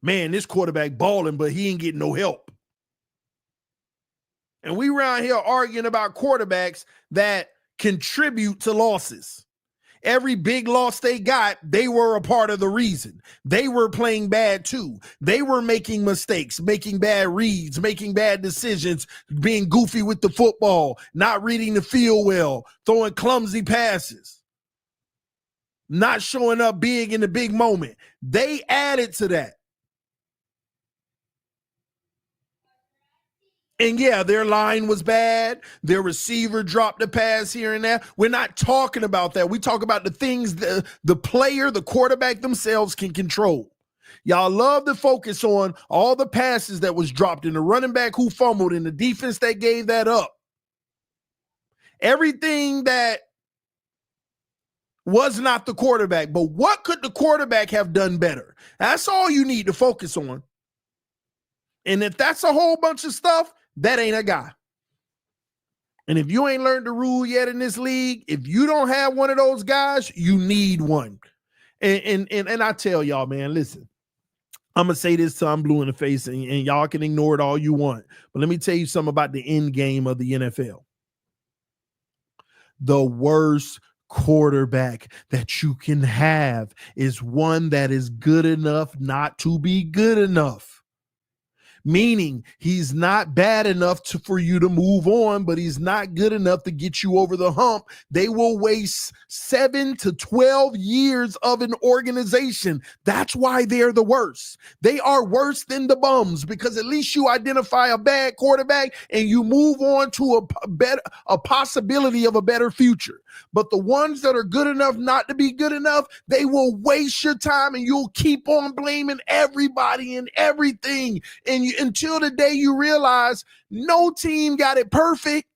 S2: man, this quarterback balling, but he ain't getting no help. And we around here arguing about quarterbacks that contribute to losses. Every big loss they got, they were a part of the reason. They were playing bad too. They were making mistakes, making bad reads, making bad decisions, being goofy with the football, not reading the field well, throwing clumsy passes, not showing up big in the big moment. They added to that. And yeah, their line was bad. Their receiver dropped a pass here and there. We're not talking about that. We talk about the things the player, the quarterback themselves can control. Y'all love to focus on all the passes that was dropped and the running back who fumbled and the defense that gave that up. Everything that was not the quarterback. But what could the quarterback have done better? That's all you need to focus on. And if that's a whole bunch of stuff, that ain't a guy. And if you ain't learned the rule yet in this league, if you don't have one of those guys, you need one. And I tell y'all, man, listen, I'm going to say this till I'm blue in the face, and y'all can ignore it all you want. But let me tell you something about the end game of the NFL. The worst quarterback that you can have is one that is good enough not to be good enough. Meaning he's not bad enough for you to move on, but he's not good enough to get you over the hump. They will waste 7 to 12 years of an organization. That's why they're the worst. They are worse than the bums, because at least you identify a bad quarterback and you move on to a possibility of a better future. But the ones that are good enough not to be good enough, they will waste your time and you'll keep on blaming everybody and everything. And until the day you realize no team got it perfect.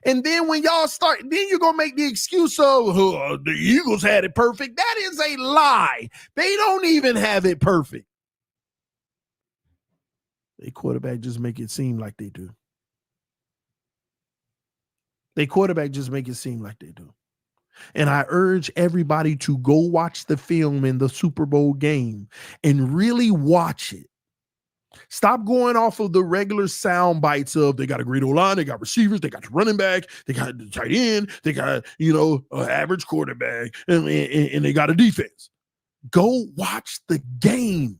S2: And then when y'all start, then you're going to make the excuse of the Eagles had it perfect. That is a lie. They don't even have it perfect. They quarterback just make it seem like they do. They quarterback just make it seem like they do. And I urge everybody to go watch the film in the Super Bowl game and really watch it. Stop going off of the regular sound bites of they got a great O-line, they got receivers, they got the running back, they got the tight end, they got, an average quarterback, and they got a defense. Go watch the game.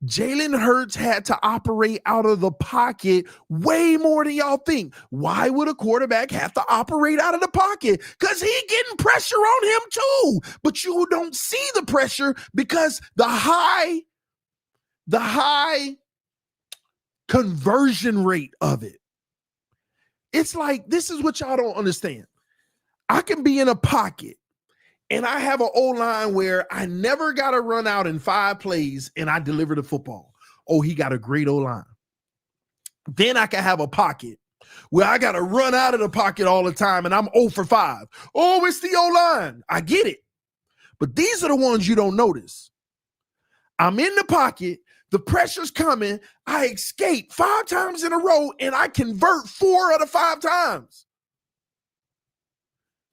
S2: Jalen Hurts had to operate out of the pocket way more than y'all think. Why would a quarterback have to operate out of the pocket? Because he getting pressure on him too. But you don't see the pressure because the high conversion rate of it. It's like, this is what y'all don't understand. I can be in a pocket and I have an O-line where I never got to run out in 5 plays and I deliver the football. Oh, he got a great O-line. Then I can have a pocket where I got to run out of the pocket all the time and I'm 0 for 5. Oh, it's the O-line. I get it. But these are the ones you don't notice. I'm in the pocket. The pressure's coming. I escape 5 times in a row and I convert 4 out of 5 times.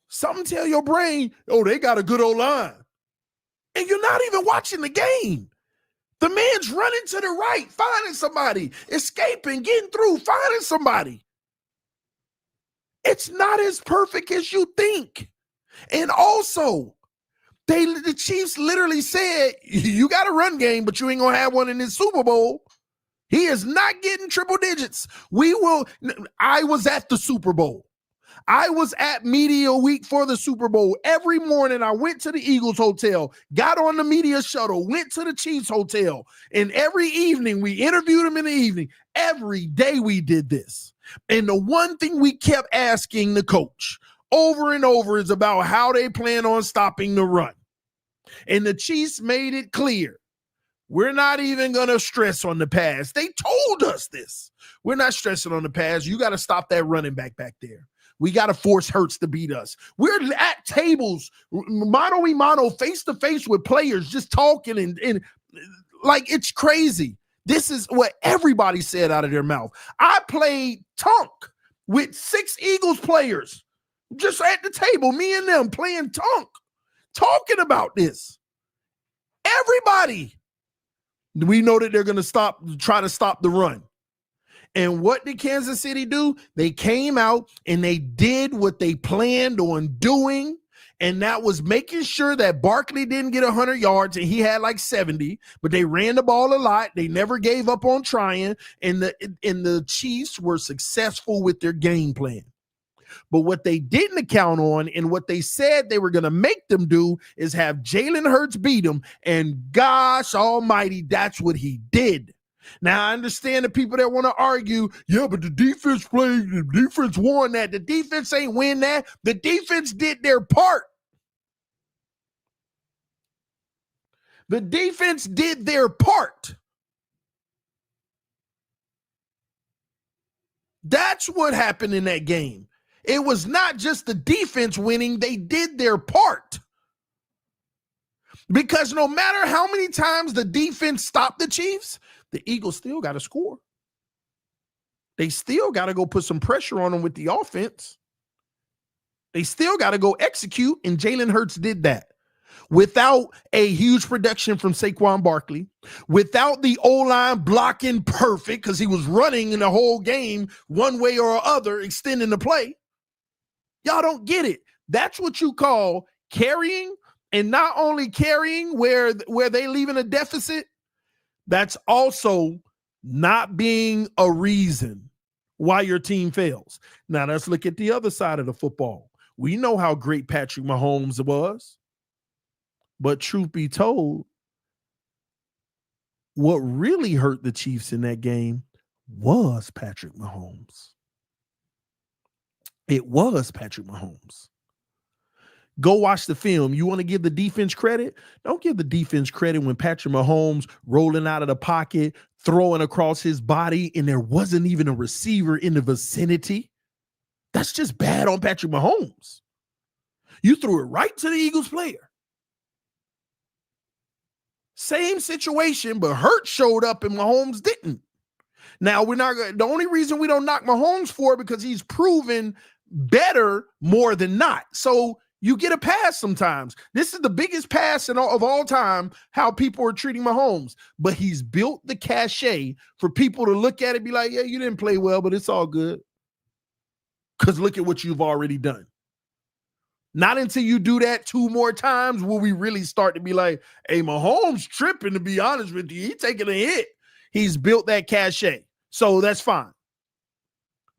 S2: Something tell your brain, oh, they got a good O-line. And you're not even watching the game. The man's running to the right, finding somebody, escaping, getting through, finding somebody. It's not as perfect as you think. And also, the Chiefs literally said, you got a run game, but you ain't going to have one in this Super Bowl. He is not getting triple digits. I was at the Super Bowl. I was at media week for the Super Bowl. Every morning I went to the Eagles hotel, got on the media shuttle, went to the Chiefs hotel, and every evening we interviewed them in the evening. Every day we did this. And the one thing we kept asking the coach over and over is about how they plan on stopping the run. And the Chiefs made it clear. We're not even going to stress on the pass. They told us this. We're not stressing on the pass. You got to stop that running back there. We got to force Hurts to beat us. We're at tables, mano-a-mano, face-to-face with players, just talking and like it's crazy. This is what everybody said out of their mouth. I played tunk with 6 Eagles players just at the table, me and them playing tunk, talking about this. Everybody. We know that they're going to try to stop the run. And what did Kansas City do? They came out and they did what they planned on doing. And that was making sure that Barkley didn't get 100 yards, and he had like 70, but they ran the ball a lot. They never gave up on trying, and the Chiefs were successful with their game plan. But what they didn't account on and what they said they were going to make them do is have Jalen Hurts beat them. And gosh almighty, that's what he did. Now, I understand the people that want to argue, yeah, but the defense played, the defense won that. The defense ain't win that. The defense did their part. The defense did their part. That's what happened in that game. It was not just the defense winning. They did their part. Because no matter how many times the defense stopped the Chiefs, the Eagles still got to score. They still got to go put some pressure on them with the offense. They still got to go execute, and Jalen Hurts did that. Without a huge production from Saquon Barkley, without the O-line blocking perfect because he was running in the whole game one way or other, extending the play. Y'all don't get it. That's what you call carrying, and not only carrying where they leaving a deficit, that's also not being a reason why your team fails. Now, let's look at the other side of the football. We know how great Patrick Mahomes was. But truth be told, what really hurt the Chiefs in that game was Patrick Mahomes. It was Patrick Mahomes. Go watch the film. You want to give the defense credit? Don't give the defense credit when Patrick Mahomes rolling out of the pocket, throwing across his body, and there wasn't even a receiver in the vicinity. That's just bad on Patrick Mahomes. You threw it right to the Eagles player. Same situation, but Hurts showed up and Mahomes didn't. Now, the only reason we don't knock Mahomes for it because he's proven better more than not. So you get a pass sometimes. This is the biggest pass of all time, how people are treating Mahomes. But he's built the cachet for people to look at it and be like, yeah, you didn't play well, but it's all good. Because look at what you've already done. Not until you do that 2 more times will we really start to be like, hey, Mahomes tripping, to be honest with you. He's taking a hit. He's built that cachet. So that's fine.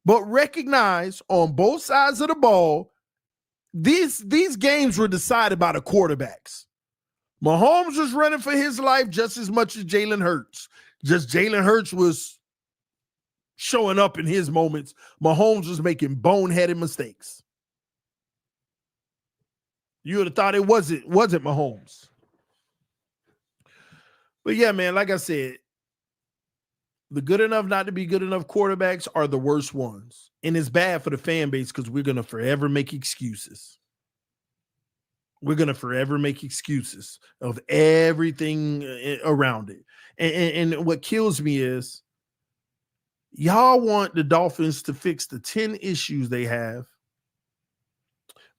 S2: But recognize on both sides of the ball, these games were decided by the quarterbacks. Mahomes was running for his life just as much as Jalen Hurts. Just Jalen Hurts was showing up in his moments. Mahomes was making boneheaded mistakes. You would have thought it wasn't Mahomes. But yeah, man, like I said, the good enough not to be good enough quarterbacks are the worst ones. And it's bad for the fan base because we're going to forever make excuses. We're going to forever make excuses of everything around it. And what kills me is y'all want the Dolphins to fix the 10 issues they have.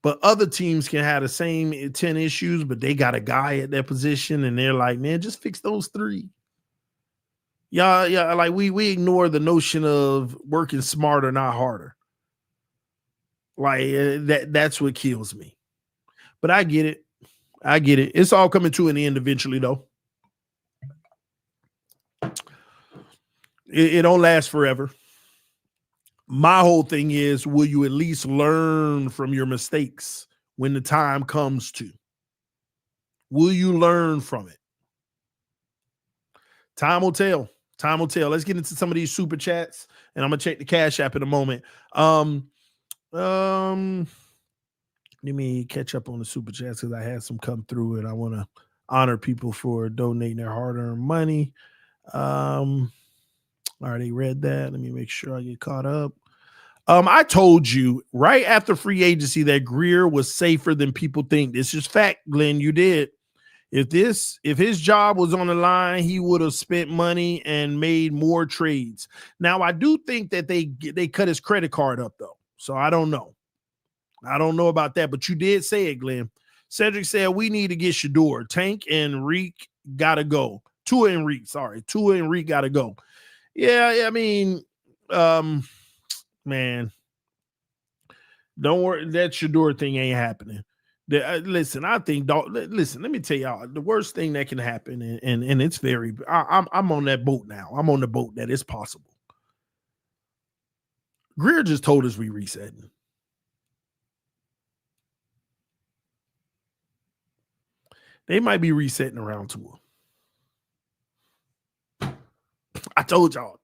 S2: But other teams can have the same 10 issues, but they got a guy at their position, and they're like, man, just fix those 3. Yeah, like we ignore the notion of working smarter, not harder. Like that's what kills me. But I get it. It's all coming to an end eventually, though. It don't last forever. My whole thing is, will you at least learn from your mistakes when the time comes to? Will you learn from it? Time will tell. Time will tell. Let's get into some of these super chats, and I'm gonna check the Cash App in a moment. Let me catch up on the super chats because I had some come through, and I want to honor people for donating their hard-earned money. I already read that. Let me make sure I get caught up. I told you right after free agency that Greer was safer than people think. This is fact, Glenn. You did. If his job was on the line, he would have spent money and made more trades. Now, I do think that they cut his credit card up, though. So I don't know. I don't know about that, but you did say it, Glenn. Cedric said we need to get Shador. Tank and Reek got to go. Tua and Reek got to go. Yeah, I mean, Man, don't worry. That Shador thing ain't happening. Listen, I think. Listen, let me tell y'all the worst thing that can happen, and it's very. I'm on that boat now. I'm on the boat that it's possible. Greer just told us we resetting. They might be resetting around Tua. I told y'all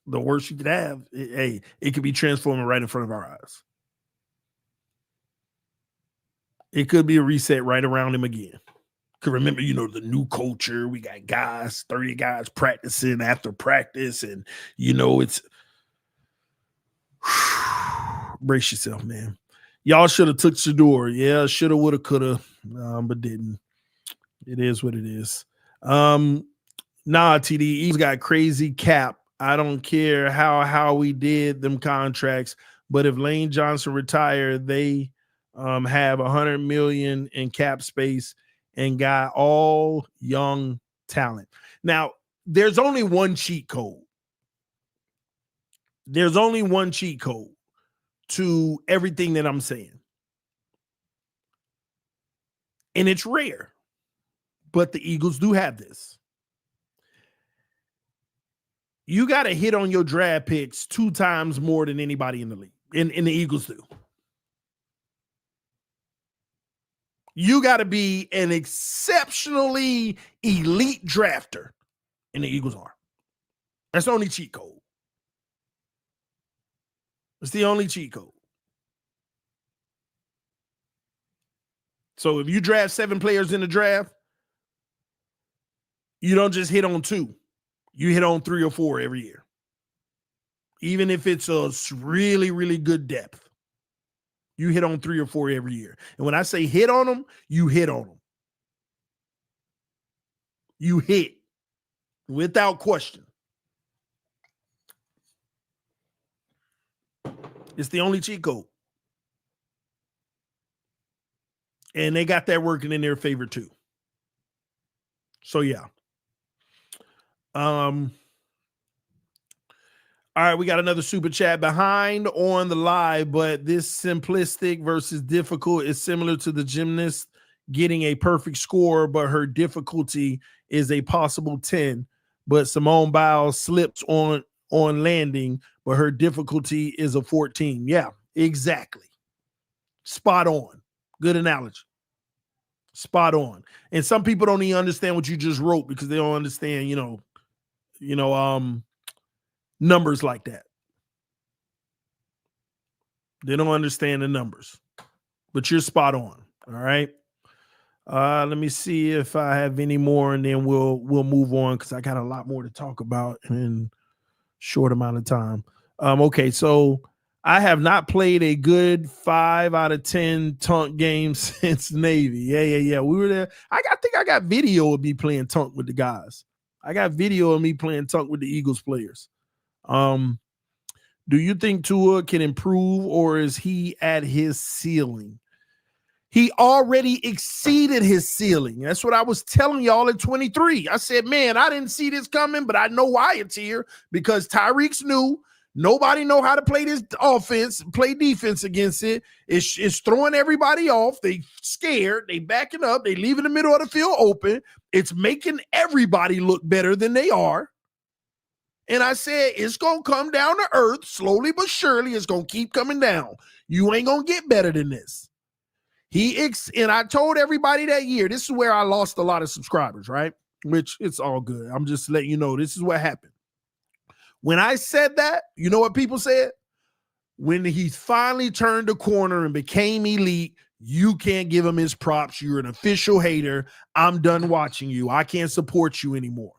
S2: the worst you could have. It could be transforming right in front of our eyes. It could be a reset right around him again. Because remember, the new culture. We got guys, 30 guys practicing after practice. And, it's brace yourself, man. Y'all should have took Shador. Yeah, shoulda, woulda, coulda, but didn't. It is what it is. Nah, TD, he's got crazy cap. I don't care how we did them contracts, but if Lane Johnson retired, they have $100 million in cap space and got all young talent. Now, there's only one cheat code. There's only one cheat code to everything that I'm saying. And it's rare. But the Eagles do have this. You got to hit on your draft picks 2 times more than anybody in the league. And the Eagles do. You got to be an exceptionally elite drafter. And the Eagles are. That's the only cheat code. It's the only cheat code. So if you draft 7 players in the draft, you don't just hit on 2. You hit on 3 or 4 every year. Even if it's a really, really good depth. You hit on 3 or 4 every year. And when I say hit on them, you hit on them. You hit. Without question. It's the only cheat code. And they got that working in their favor too. So yeah. All right, we got another super chat behind on the live, but this simplistic versus difficult is similar to the gymnast getting a perfect score, but her difficulty is a possible 10. But Simone Biles slips on landing, but her difficulty is a 14. Yeah, exactly. Spot on. Good analogy. Spot on. And some people don't even understand what you just wrote because they don't understand, numbers like that. They don't understand the numbers. But you're spot on. All right. Let me see if I have any more, and then we'll move on because I got a lot more to talk about in a short amount of time. Okay, so I have not played a good 5 out of 10 Tunk game since Navy. Yeah. We were there. I think I got video of me playing Tunk with the guys. I got video of me playing Tunk with the Eagles players. Do you think Tua can improve, or is he at his ceiling? He already exceeded his ceiling. That's what I was telling y'all at 23. I said, man, I didn't see this coming, but I know why it's here because Tyreek's new. Nobody know how to play this offense, play defense against it. It's throwing everybody off. They scared. They backing up. They leaving the middle of the field open. It's making everybody look better than they are. And I said, it's going to come down to earth slowly but surely. It's going to keep coming down. You ain't going to get better than this. And I told everybody that year, this is where I lost a lot of subscribers, right? Which it's all good. I'm just letting you know this is what happened. When I said that, you know what people said? When he finally turned the corner and became elite, you can't give him his props. You're an official hater. I'm done watching you. I can't support you anymore.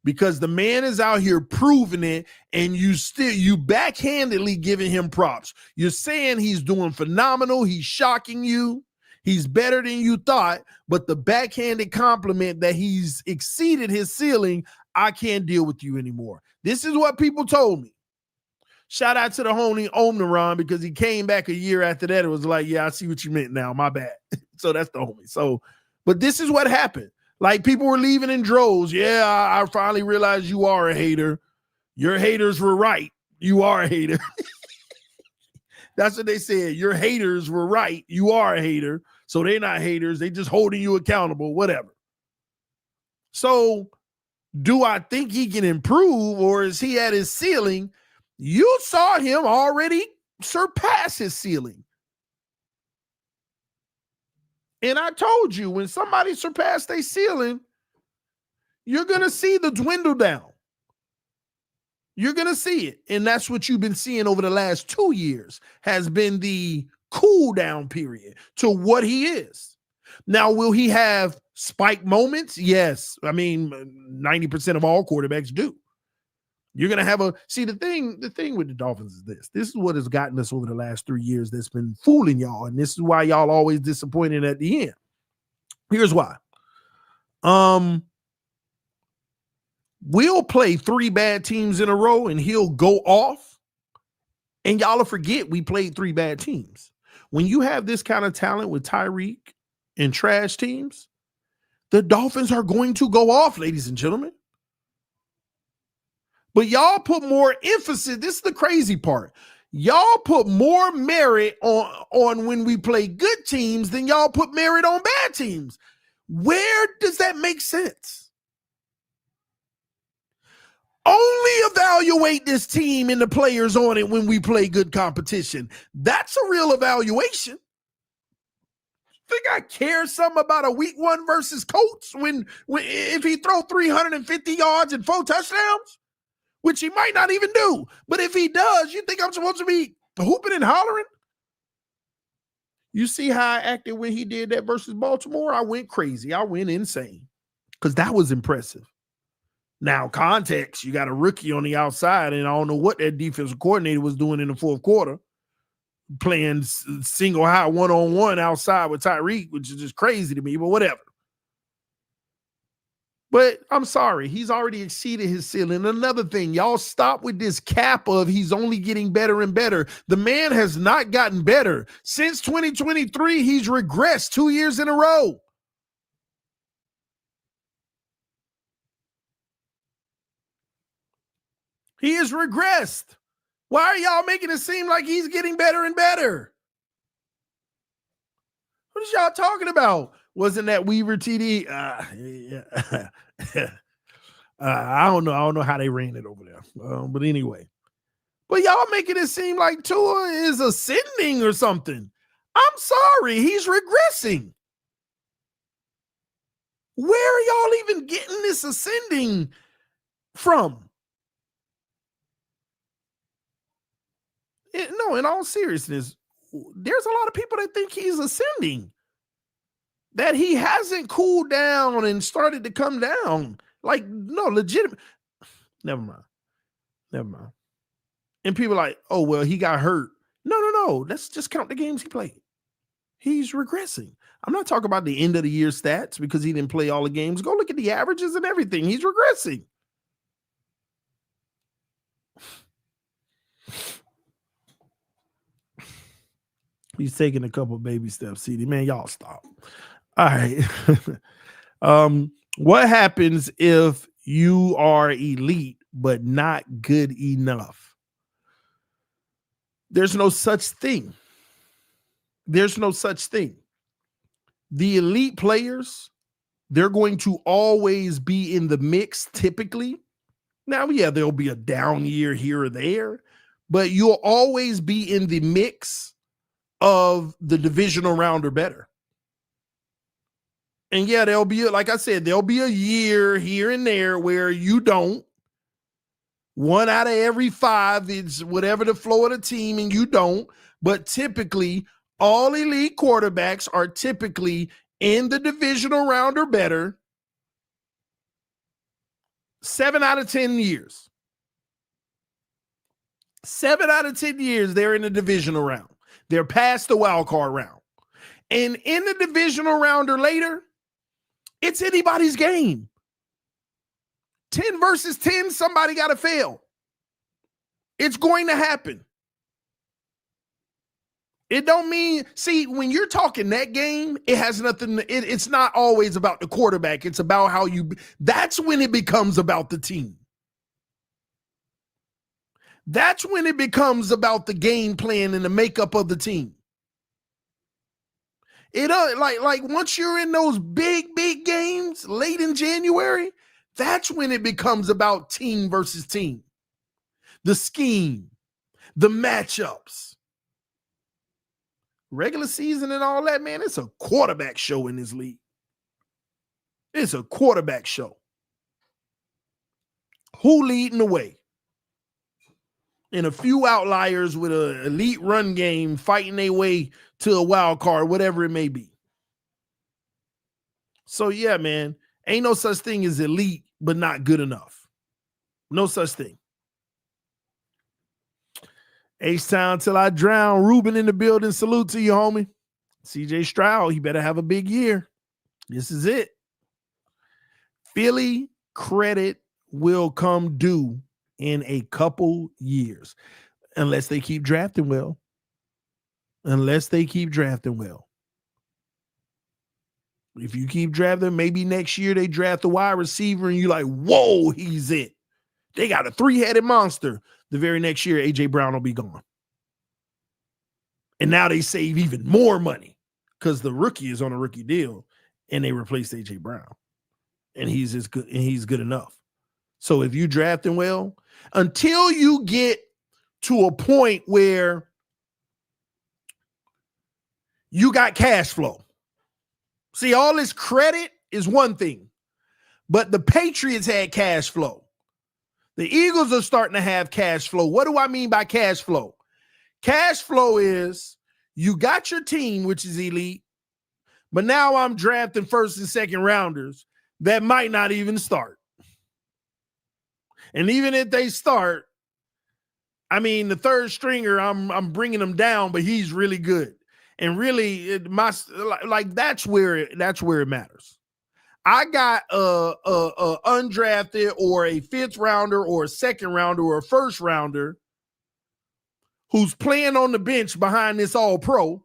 S2: Because the man is out here proving it, and you backhandedly giving him props. You're saying he's doing phenomenal. He's shocking you. He's better than you thought. But the backhanded compliment that he's exceeded his ceiling, I can't deal with you anymore. This is what people told me. Shout out to the homie Omniron because he came back a year after that. It was like, yeah, I see what you meant now. My bad. So that's the homie. So, but this is what happened. Like people were leaving in droves. Yeah, I finally realized you are a hater. Your haters were right. You are a hater. That's what they said. Your haters were right. You are a hater. So they're not haters. They just holding you accountable, whatever. So do I think he can improve, or is he at his ceiling? You saw him already surpass his ceiling. And I told you, when somebody surpassed their ceiling, you're going to see the dwindle down. You're going to see it. And that's what you've been seeing over the last 2 years, has been the cool down period to what he is. Now, will he have spike moments? Yes. I mean, 90% of all quarterbacks do. You're going to have the thing with the Dolphins is this. This is what has gotten us over the last 3 years that's been fooling y'all. And this is why y'all always disappointed at the end. Here's why. We'll play 3 bad teams in a row and he'll go off. And y'all will forget we played 3 bad teams. When you have this kind of talent with Tyreek and trash teams, the Dolphins are going to go off, ladies and gentlemen. But y'all put more emphasis. This is the crazy part. Y'all put more merit on when we play good teams than y'all put merit on bad teams. Where does that make sense? Only evaluate this team and the players on it when we play good competition. That's a real evaluation. Think I care something about a week 1 versus Colts when if he throw 350 yards and 4 touchdowns? Which he might not even do. But if he does, you think I'm supposed to be hooping and hollering? You see how I acted when he did that versus Baltimore? I went crazy. I went insane because that was impressive. Now, context, you got a rookie on the outside, and I don't know what that defensive coordinator was doing in the fourth quarter, playing single high one-on-one outside with Tyreek, which is just crazy to me, but whatever. But I'm sorry, he's already exceeded his ceiling. Another thing, y'all stop with this cap of he's only getting better and better. The man has not gotten better. Since 2023, he's regressed 2 years in a row. He has regressed. Why are y'all making it seem like he's getting better and better? What is y'all talking about? Wasn't that Weaver TD? I don't know. I don't know how they ran it over there. But anyway. But y'all making it seem like Tua is ascending or something. I'm sorry. He's regressing. Where are y'all even getting this ascending from? No, in all seriousness, there's a lot of people that think he's ascending. That he hasn't cooled down and started to come down. Like, no, legitimate. Never mind. And people are like, oh, well, he got hurt. No. Let's just count the games he played. He's regressing. I'm not talking about the end of the year stats because he didn't play all the games. Go look at the averages and everything. He's regressing. He's taking a couple baby steps, CD. Man, y'all stop. All right. What happens if you are elite but not good enough? There's no such thing. There's no such thing. The elite players, they're going to always be in the mix typically. Now, yeah, there'll be a down year here or there, but you'll always be in the mix of the divisional round or better. And yeah, there'll be, like I said, there'll be a year here and there where you don't. 1 out of every 5 is whatever the flow of the team, and you don't. But typically, all elite quarterbacks are typically in the divisional round or better 7 out of 10 years. 7 out of 10 years, they're in the divisional round. They're past the wild card round. And in the divisional round or later, it's anybody's game. 10 versus 10, somebody got to fail. It's going to happen. It don't mean, see, when you're talking that game, it has nothing, it's not always about the quarterback. It's about how you, that's when it becomes about the team. That's when it becomes about the game plan and the makeup of the team. It like once you're in those big games late in January, that's when it becomes about team versus team. The scheme, the matchups. Regular season and all that, man, it's a quarterback show in this league. It's a quarterback show. Who leading the way? And a few outliers with an elite run game fighting their way to a wild card, whatever it may be. So, yeah, man, ain't no such thing as elite, but not good enough. No such thing. H-Town till I drown. Ruben in the building. Salute to you, homie. CJ Stroud, he better have a big year. This is it. Philly credit will come due in a couple years, unless they keep drafting well. Unless they keep drafting well. If you keep drafting, maybe next year they draft a wide receiver and you're like, whoa, he's it. They got a 3-headed monster. The very next year, A.J. Brown will be gone. And now they save even more money because the rookie is on a rookie deal and they replaced A.J. Brown. And he's as good, and he's good enough. So if you draft him well, until you get to a point where you got cash flow. See, all this credit is one thing, but the Patriots had cash flow. The Eagles are starting to have cash flow. What do I mean by cash flow? Cash flow is you got your team, which is elite, but now I'm drafting first and second rounders that might not even start. And even if they start, I mean, the third stringer, I'm bringing him down, but he's really good. And really, that's where it matters. I got a undrafted or a 5th rounder or a 2nd rounder or a 1st rounder who's playing on the bench behind this all-pro.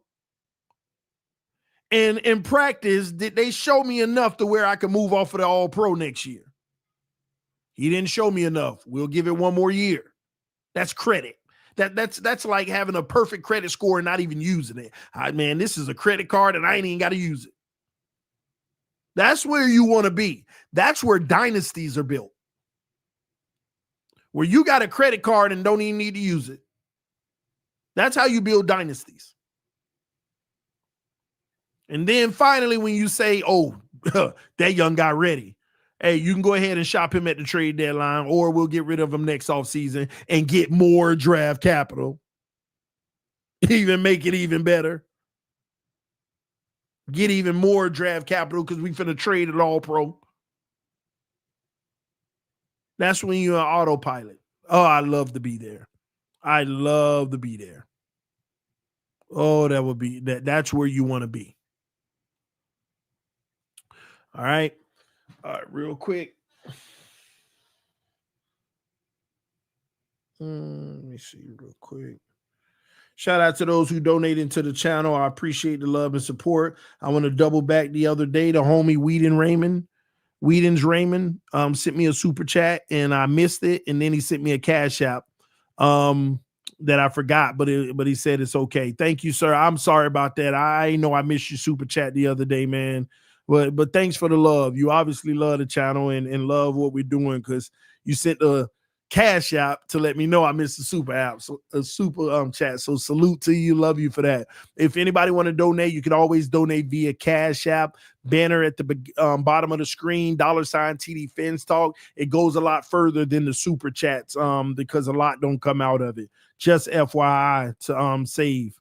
S2: And in practice, did they show me enough to where I can move off of the all-pro next year? He didn't show me enough. We'll give it one more year. That's credit. That's like having a perfect credit score and not even using it. Man, this is a credit card and I ain't even got to use it. That's where you want to be. That's where dynasties are built. Where you got a credit card and don't even need to use it. That's how you build dynasties. And then finally, when you say, oh, that young guy ready, hey, you can go ahead and shop him at the trade deadline, or we'll get rid of him next offseason and get more draft capital. Even make it even better. Get even more draft capital because we finna trade it all pro. That's when you're an autopilot. Oh, I love to be there. I love to be there. Oh, that would be that's where you want to be. All right. All right, real quick. Let me see real quick. Shout out to those who donated to the channel. I appreciate the love and support. I want to double back the other day. The homie Whedon's Raymond sent me a super chat and I missed it. And then he sent me a cash app that I forgot, but he said it's okay. Thank you, sir. I'm sorry about that. I know I missed your super chat the other day, man. But thanks for the love. You obviously love the channel and love what we're doing because you sent a cash app to let me know I missed the super app, so a super chat. So salute to you. Love you for that. If anybody want to donate, you can always donate via cash app. Banner at the bottom of the screen, $ tdphinstalk. It goes a lot further than the super chats because a lot don't come out of it. Just FYI to save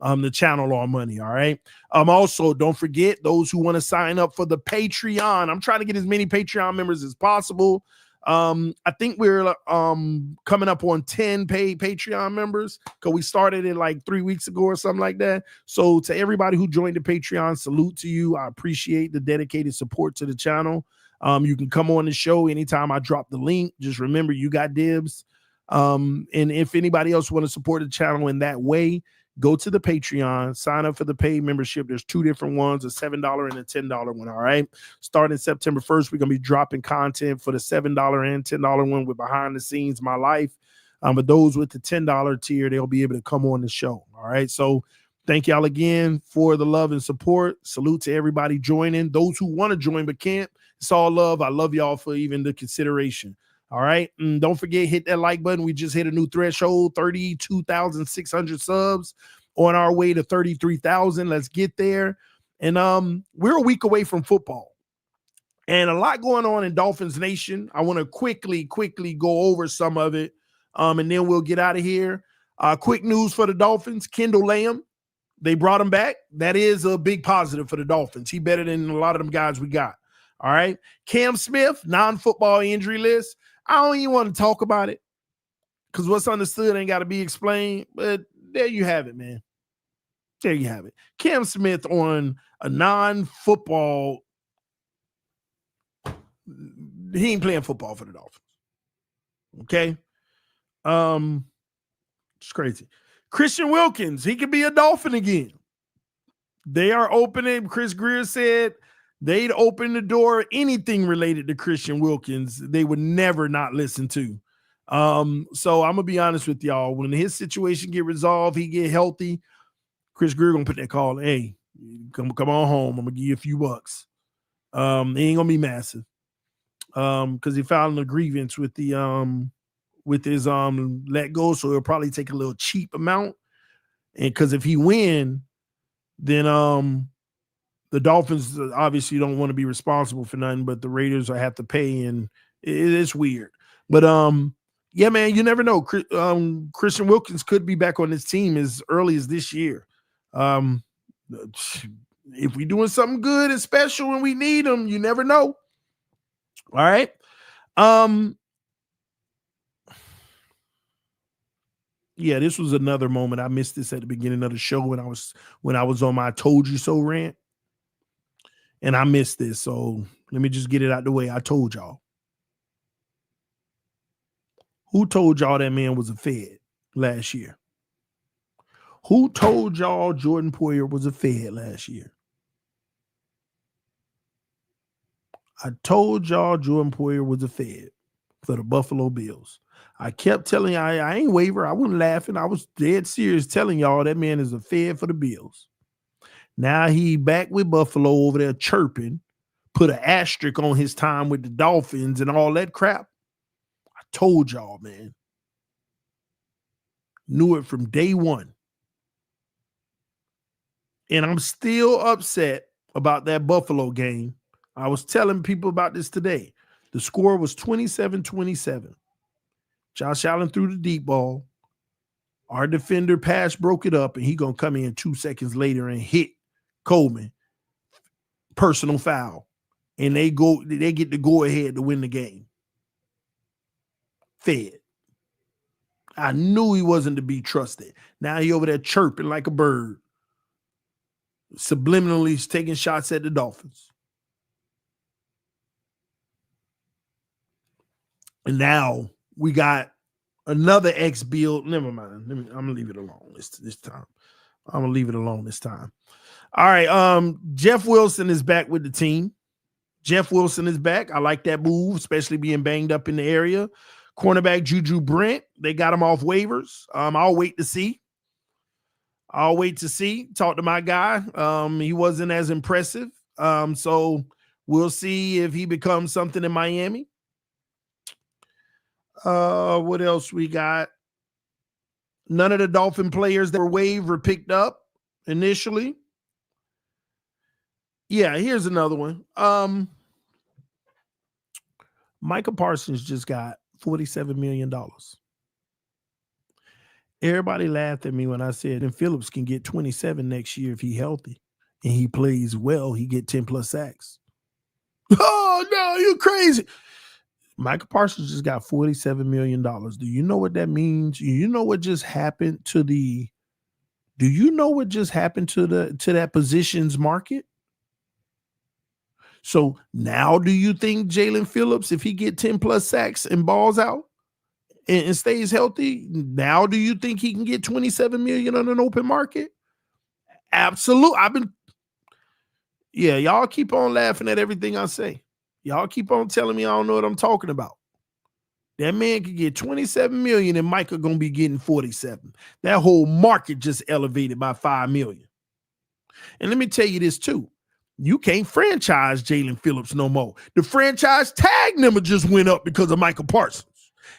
S2: the channel on money. All right. Also, don't forget those who want to sign up for the Patreon. I'm trying to get as many Patreon members as possible. I think we're coming up on 10 paid Patreon members because we started it like 3 weeks ago or something like that. So to everybody who joined the Patreon, salute to you. I appreciate the dedicated support to the channel. You can come on the show anytime I drop the link. Just remember you got dibs. And if anybody else want to support the channel in that way, go to the Patreon, sign up for the paid membership. There's 2 different ones, a $7 and a $10 one. All right. Starting September 1st, we're going to be dropping content for the $7 and $10 one with behind the scenes, my life. But those with the $10 tier, they'll be able to come on the show. All right. So thank y'all again for the love and support. Salute to everybody joining. Those who want to join but can't, it's all love. I love y'all for even the consideration. All right. And don't forget, hit that like button. We just hit a new threshold, 32,600 subs, on our way to 33,000. Let's get there. And we're a week away from football. And a lot going on in Dolphins Nation. I want to quickly go over some of it, and then we'll get out of here. Quick news for the Dolphins. Kendall Lamb, they brought him back. That is a big positive for the Dolphins. He better than a lot of them guys we got. All right. Cam Smith, non-football injury list. I don't even want to talk about it because what's understood ain't got to be explained. But there you have it, man. There you have it. Cam Smith on a non-football. He ain't playing football for the Dolphins. Okay. It's crazy. Christian Wilkins, he could be a Dolphin again. They are opening. Chris Greer said they'd open the door. Anything related to Christian Wilkins, they would never not listen to. So I'm gonna be honest with y'all. When his situation get resolved, he get healthy. Chris Greer gonna put that call. Hey, come on home. I'm gonna give you a few bucks. It ain't gonna be massive. Because he filed a grievance with the with his let go, so he'll probably take a little cheap amount. And because if he win, then the Dolphins obviously don't want to be responsible for nothing, but the Raiders will have to pay, and it's weird. But yeah, man, you never know. Christian Wilkins could be back on this team as early as this year. If we're doing something good and special and we need him, you never know. All right. Yeah, this was another moment. I missed this at the beginning of the show when I was on my "Told You So" rant, and I missed this. So let me just get it out the way. I told y'all. Who told y'all that man was a Fed last year? Who told y'all Jordan Poyer was a Fed last year? I told y'all Jordan Poyer was a Fed for the Buffalo Bills. I kept telling y'all, I ain't waver. I wasn't laughing. I was dead serious telling y'all that man is a Fed for the Bills. Now he back with Buffalo over there chirping, put an asterisk on his time with the Dolphins and all that crap. I told y'all, man. Knew it from day one. And I'm still upset about that Buffalo game. I was telling people about this today. The score was 27-27. Josh Allen threw the deep ball. Our defender broke it up, and he going to come in 2 seconds later and hit Coleman. Personal foul. And they get to go ahead to win the game. Fed. I knew he wasn't to be trusted. Now he over there chirping like a bird. Subliminally taking shots at the Dolphins. And now we got another ex-Bill. Never mind. I'm gonna leave it alone this time. I'm gonna leave it alone this time. All right. Jeff Wilson is back with the team. Jeff Wilson is back. I like that move, especially being banged up in the area. Cornerback Juju Brent, they got him off waivers. I'll wait to see. Talk to my guy. He wasn't as impressive. So we'll see if he becomes something in Miami. What else we got? None of the Dolphin players that were waived were picked up initially. Yeah, here's another one. Micah Parsons just got $47 million. Everybody laughed at me when I said, and Phillips can get 27 next year if he's healthy and he plays well. He get 10 plus sacks. Oh, no, you're crazy. Micah Parsons just got $47 million. Do you know what that means? Do you know what just happened to that positions market? So now do you think Jalen Phillips, if he get 10 plus sacks and balls out and stays healthy, now do you think he can get 27 million on an open market? Absolutely. Y'all keep on laughing at everything I say. Y'all keep on telling me I don't know what I'm talking about. That man could get 27 million and Micah gonna be getting 47. That whole market just elevated by 5 million. And let me tell you this too. You can't franchise Jalen Phillips no more. The franchise tag number just went up because of Michael Parsons.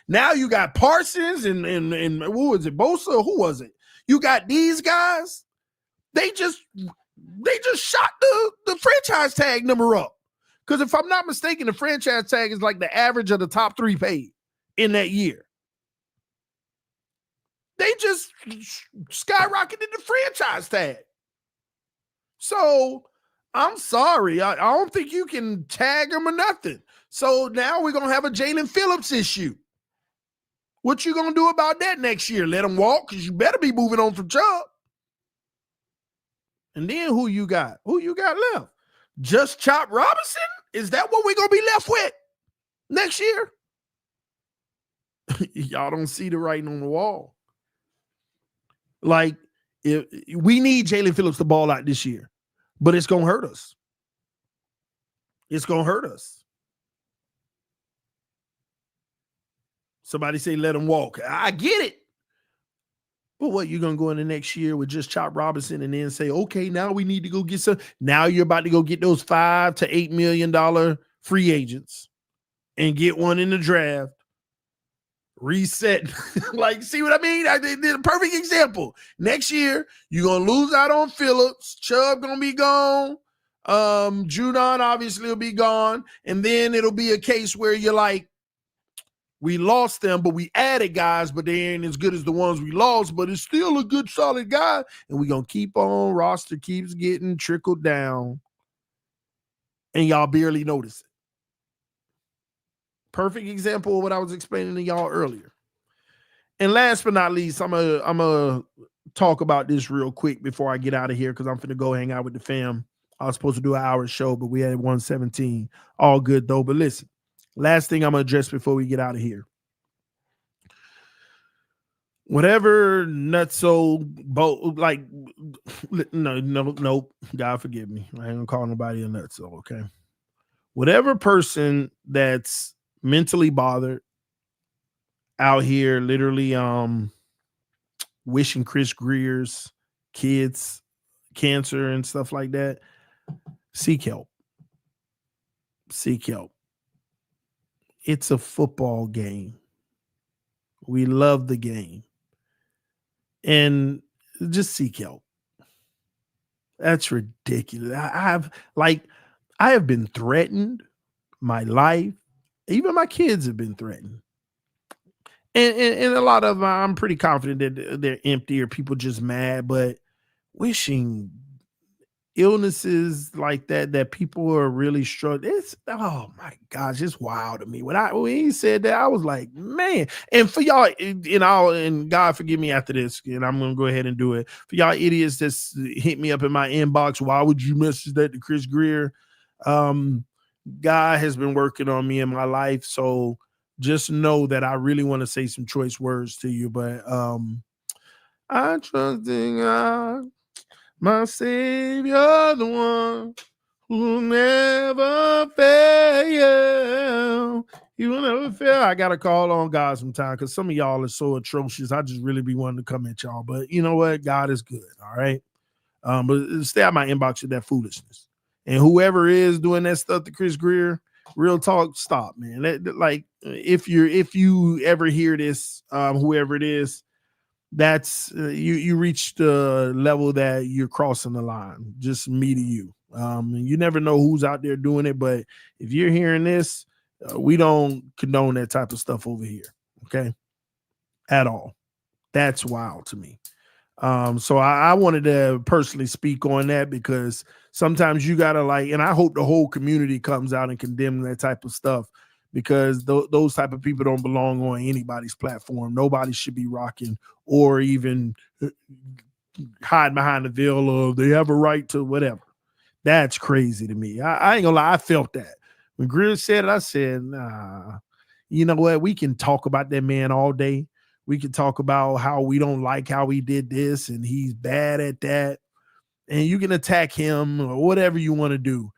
S2: Now you got Parsons and who was it? Bosa? Who was it? You got these guys. They just shot the franchise tag number up. Because if I'm not mistaken, the franchise tag is like the average of the top 3 paid in that year. They just skyrocketed the franchise tag. So I'm sorry. I don't think you can tag him or nothing. So now we're going to have a Jalen Phillips issue. What you going to do about that next year? Let him walk? Because you better be moving on from Chubb. And then who you got? Who you got left? Just Chop Robinson? Is that what we're going to be left with next year? Y'all don't see the writing on the wall. Like, we need Jalen Phillips to ball out this year, but it's going to hurt us. It's going to hurt us. Somebody say, let him walk. I get it. But what, you're going to go in the next year with just Chop Robinson and then say, okay, now we need to go get some. Now you're about to go get those $5 to $8 million free agents and get one in the draft. Reset. Like, see what I mean? I did a perfect example. Next year, you're going to lose out on Phillips. Chubb going to be gone. Judon obviously will be gone. And then it'll be a case where you're like, we lost them, but we added guys, but they ain't as good as the ones we lost, but it's still a good, solid guy. And we're going to keep on. Roster keeps getting trickled down. And y'all barely notice it. Perfect example of what I was explaining to y'all earlier. And last but not least, I'm gonna talk about this real quick before I get out of here because I'm finna go hang out with the fam. I was supposed to do an hour show, but we had 117. All good though. But listen, last thing I'm gonna address before we get out of here. Whatever nutso, like, no, God forgive me. I ain't gonna call nobody a nutso, okay? Whatever person that's mentally bothered out here literally wishing Chris Greer's kids cancer and stuff like that, seek help. Seek help. It's a football game. We love the game. And just seek help. That's ridiculous. I have been threatened my life. Even my kids have been threatened. And a lot of them, I'm pretty confident that they're empty or people just mad, but wishing illnesses like that people are really struggling. It's, oh my gosh, it's wild to me. When he said that, I was like, man. And for y'all, and God forgive me after this, and I'm gonna go ahead and do it. For y'all idiots that's hit me up in my inbox, why would you message that to Chris Greer? God has been working on me in my life, so just know that I really want to say some choice words to you. But I trust in God, my Savior, the one who never fail. He will never fail. I gotta call on God sometime because some of y'all are so atrocious. I just really be wanting to come at y'all. But you know what? God is good. All right. But stay out of my inbox with that foolishness. And whoever is doing that stuff to Chris Greer, real talk, stop, man. Like, if you ever hear this, whoever it is, that's you reach the level that you're crossing the line. Just me to you. And you never know who's out there doing it, but if you're hearing this, we don't condone that type of stuff over here. Okay, at all. That's wild to me. So I wanted to personally speak on that because sometimes you gotta and I hope the whole community comes out and condemn that type of stuff because those type of people don't belong on anybody's platform. Nobody should be rocking or even hide behind the veil of they have a right to whatever. That's crazy to me. I ain't gonna lie, I felt that. When Greer said it, I said, nah, you know what? We can talk about that man all day. We can talk about how we don't like how he did this and he's bad at that. And you can attack him or whatever you want to do.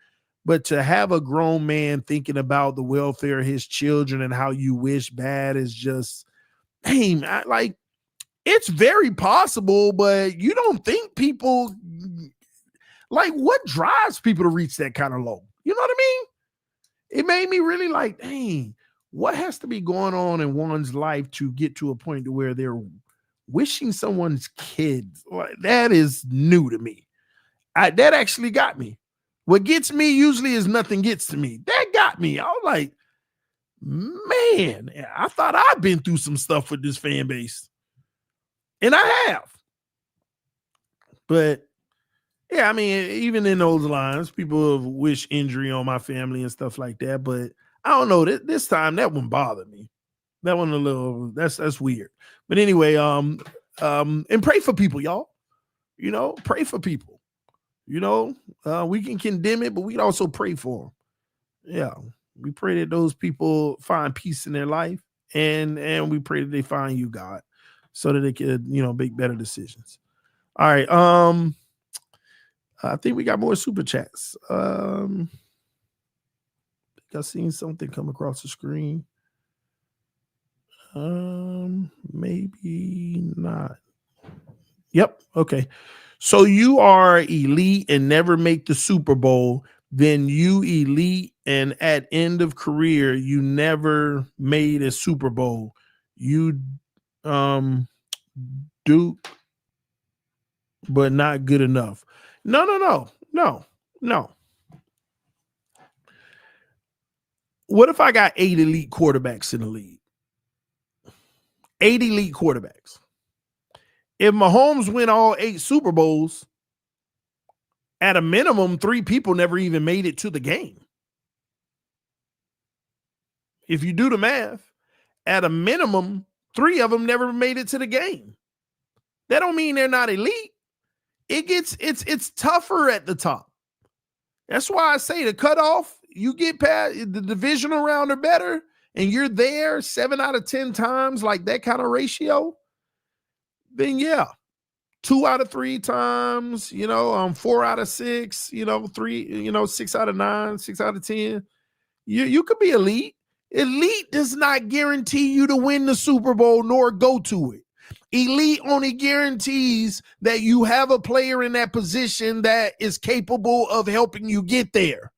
S2: But to have a grown man thinking about the welfare of his children and how you wish bad is just, hey, like, it's very possible, but you don't think people, like, what drives people to reach that kind of low? You know what I mean? It made me really like, dang, what has to be going on in one's life to get to a point to where they're wishing someone's kids? That is new to me. That actually got me. What gets me usually is nothing gets to me. That got me. I was like, man, I thought I'd been through some stuff with this fan base. And I have. But yeah, I mean, even in those lines, people have wished injury on my family and stuff like that. But I don't know. This time that one bothered me. That one a little, that's weird. But anyway, and pray for people, y'all. You know, pray for people. You know, we can condemn it, but we can also pray for them. Yeah. We pray that those people find peace in their life, and we pray that they find you, God, so that they could, you know, make better decisions. All right. I think we got more super chats. I think I've seen something come across the screen. Maybe not. Yep. Okay. So you are elite and never make the Super Bowl. Then you elite and at end of career, you never made a Super Bowl. You do, but not good enough. No. What if I got 8 elite quarterbacks in the league? 8 elite quarterbacks. If Mahomes win all 8 Super Bowls, at a minimum, 3 people never even made it to the game. If you do the math, at a minimum, 3 of them never made it to the game. That don't mean they're not elite. It's tougher at the top. That's why I say the cutoff, you get past the divisional round or better, and you're there 7 out of 10 times, like that kind of ratio, then yeah. 2 out of 3 times, 4 out of 6, 3, 6 out of 9, 6 out of 10. You could be elite. Elite does not guarantee you to win the Super Bowl nor go to it. Elite only guarantees that you have a player in that position that is capable of helping you get there.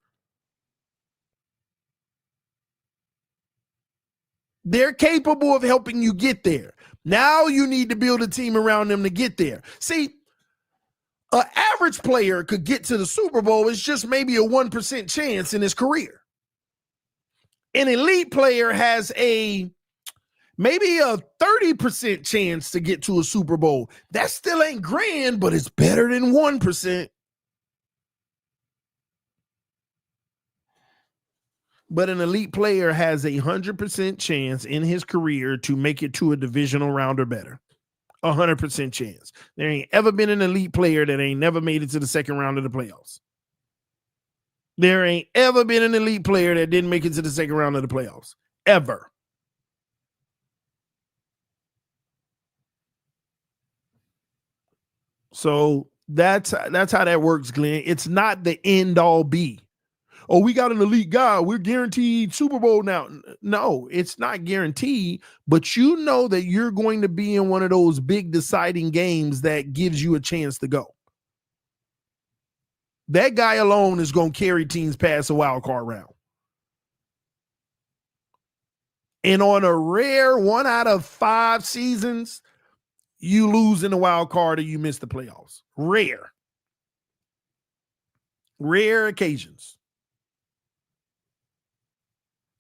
S2: They're capable of helping you get there. Now you need to build a team around them to get there. See, an average player could get to the Super Bowl. It's just maybe a 1% chance in his career. An elite player has maybe a 30% chance to get to a Super Bowl. That still ain't grand, but it's better than 1%. But an elite player has 100% chance in his career to make it to a divisional round or better. 100% chance. There ain't ever been an elite player that ain't never made it to the second round of the playoffs. There ain't ever been an elite player that didn't make it to the second round of the playoffs. Ever. So that's how that works, Glenn. It's not the end all be. Oh, we got an elite guy. We're guaranteed Super Bowl now. No, it's not guaranteed, but you know that you're going to be in one of those big deciding games that gives you a chance to go. That guy alone is going to carry teams past a wild card round. And on a rare 1 out of 5 seasons, you lose in the wild card or you miss the playoffs. Rare occasions.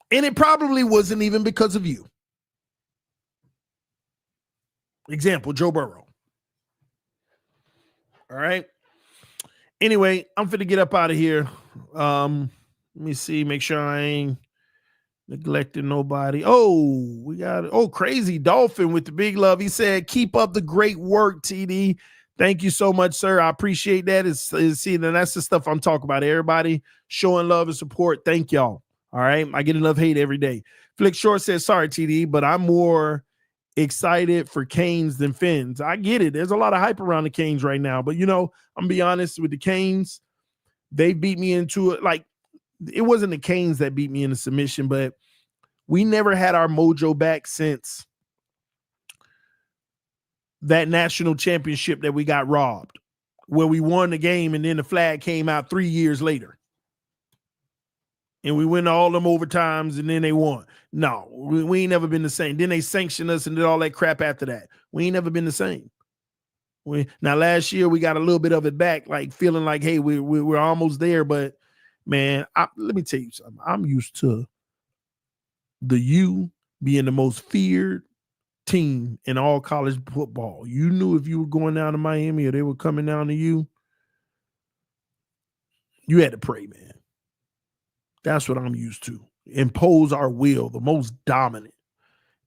S2: And it probably wasn't even because of you. Example, Joe Burrow. All right. Anyway, I'm finna get up out of here. Let me see, make sure I ain't neglecting nobody. Oh, we got it. Oh, Crazy Dolphin with the big love. He said, keep up the great work, TD. Thank you so much, sir. I appreciate that. And that's the stuff I'm talking about. Everybody showing love and support. Thank y'all. All right. I get enough hate every day. Flick Short says, sorry, TD, but I'm more excited for Canes than Fins. I get it. There's a lot of hype around the Canes right now. But, I'm going to be honest with the Canes. They beat me into it. Like, it wasn't the Canes that beat me in the submission, but we never had our mojo back since that national championship that we got robbed, where we won the game and then the flag came out 3 years later. And we went all them overtimes and then they won. No, we ain't never been the same. Then they sanctioned us and did all that crap after that. We ain't never been the same. Now last year we got a little bit of it back, like feeling like, hey, we're almost there. But man, let me tell you something. I'm used to the U being the most feared team in all college football. You knew if you were going down to Miami or they were coming down to you had to pray, man. That's what I'm used to. Impose our will, the most dominant.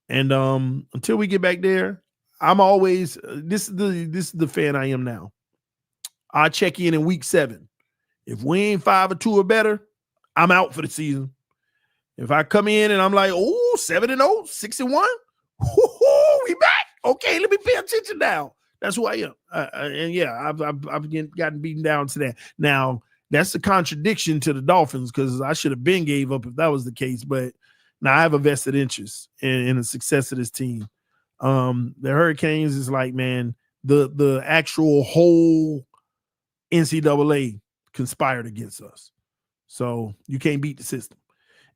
S2: And until we get back there, I'm always this is the fan I am now. I check in week 7. If we ain't 5-2 or better, I'm out for the season. If I come in and I'm like, 7-0, 6-1, we back. Okay, let me pay attention now. That's who I am. And yeah, I've gotten beaten down to that. Now, that's a contradiction to the Dolphins because I should have been gave up if that was the case. But now I have a vested interest in the success of this team. The Hurricanes is like, man, the actual whole NCAA conspired against us. So you can't beat the system.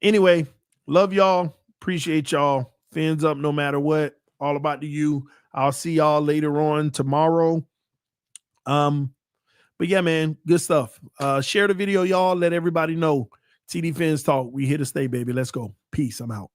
S2: Anyway, love y'all. Appreciate y'all. Fins up no matter what. All about the U. I'll see y'all later on tomorrow. But yeah, man, good stuff. Share the video, y'all. Let everybody know. TD Fins Talk. We here to stay, baby. Let's go. Peace. I'm out.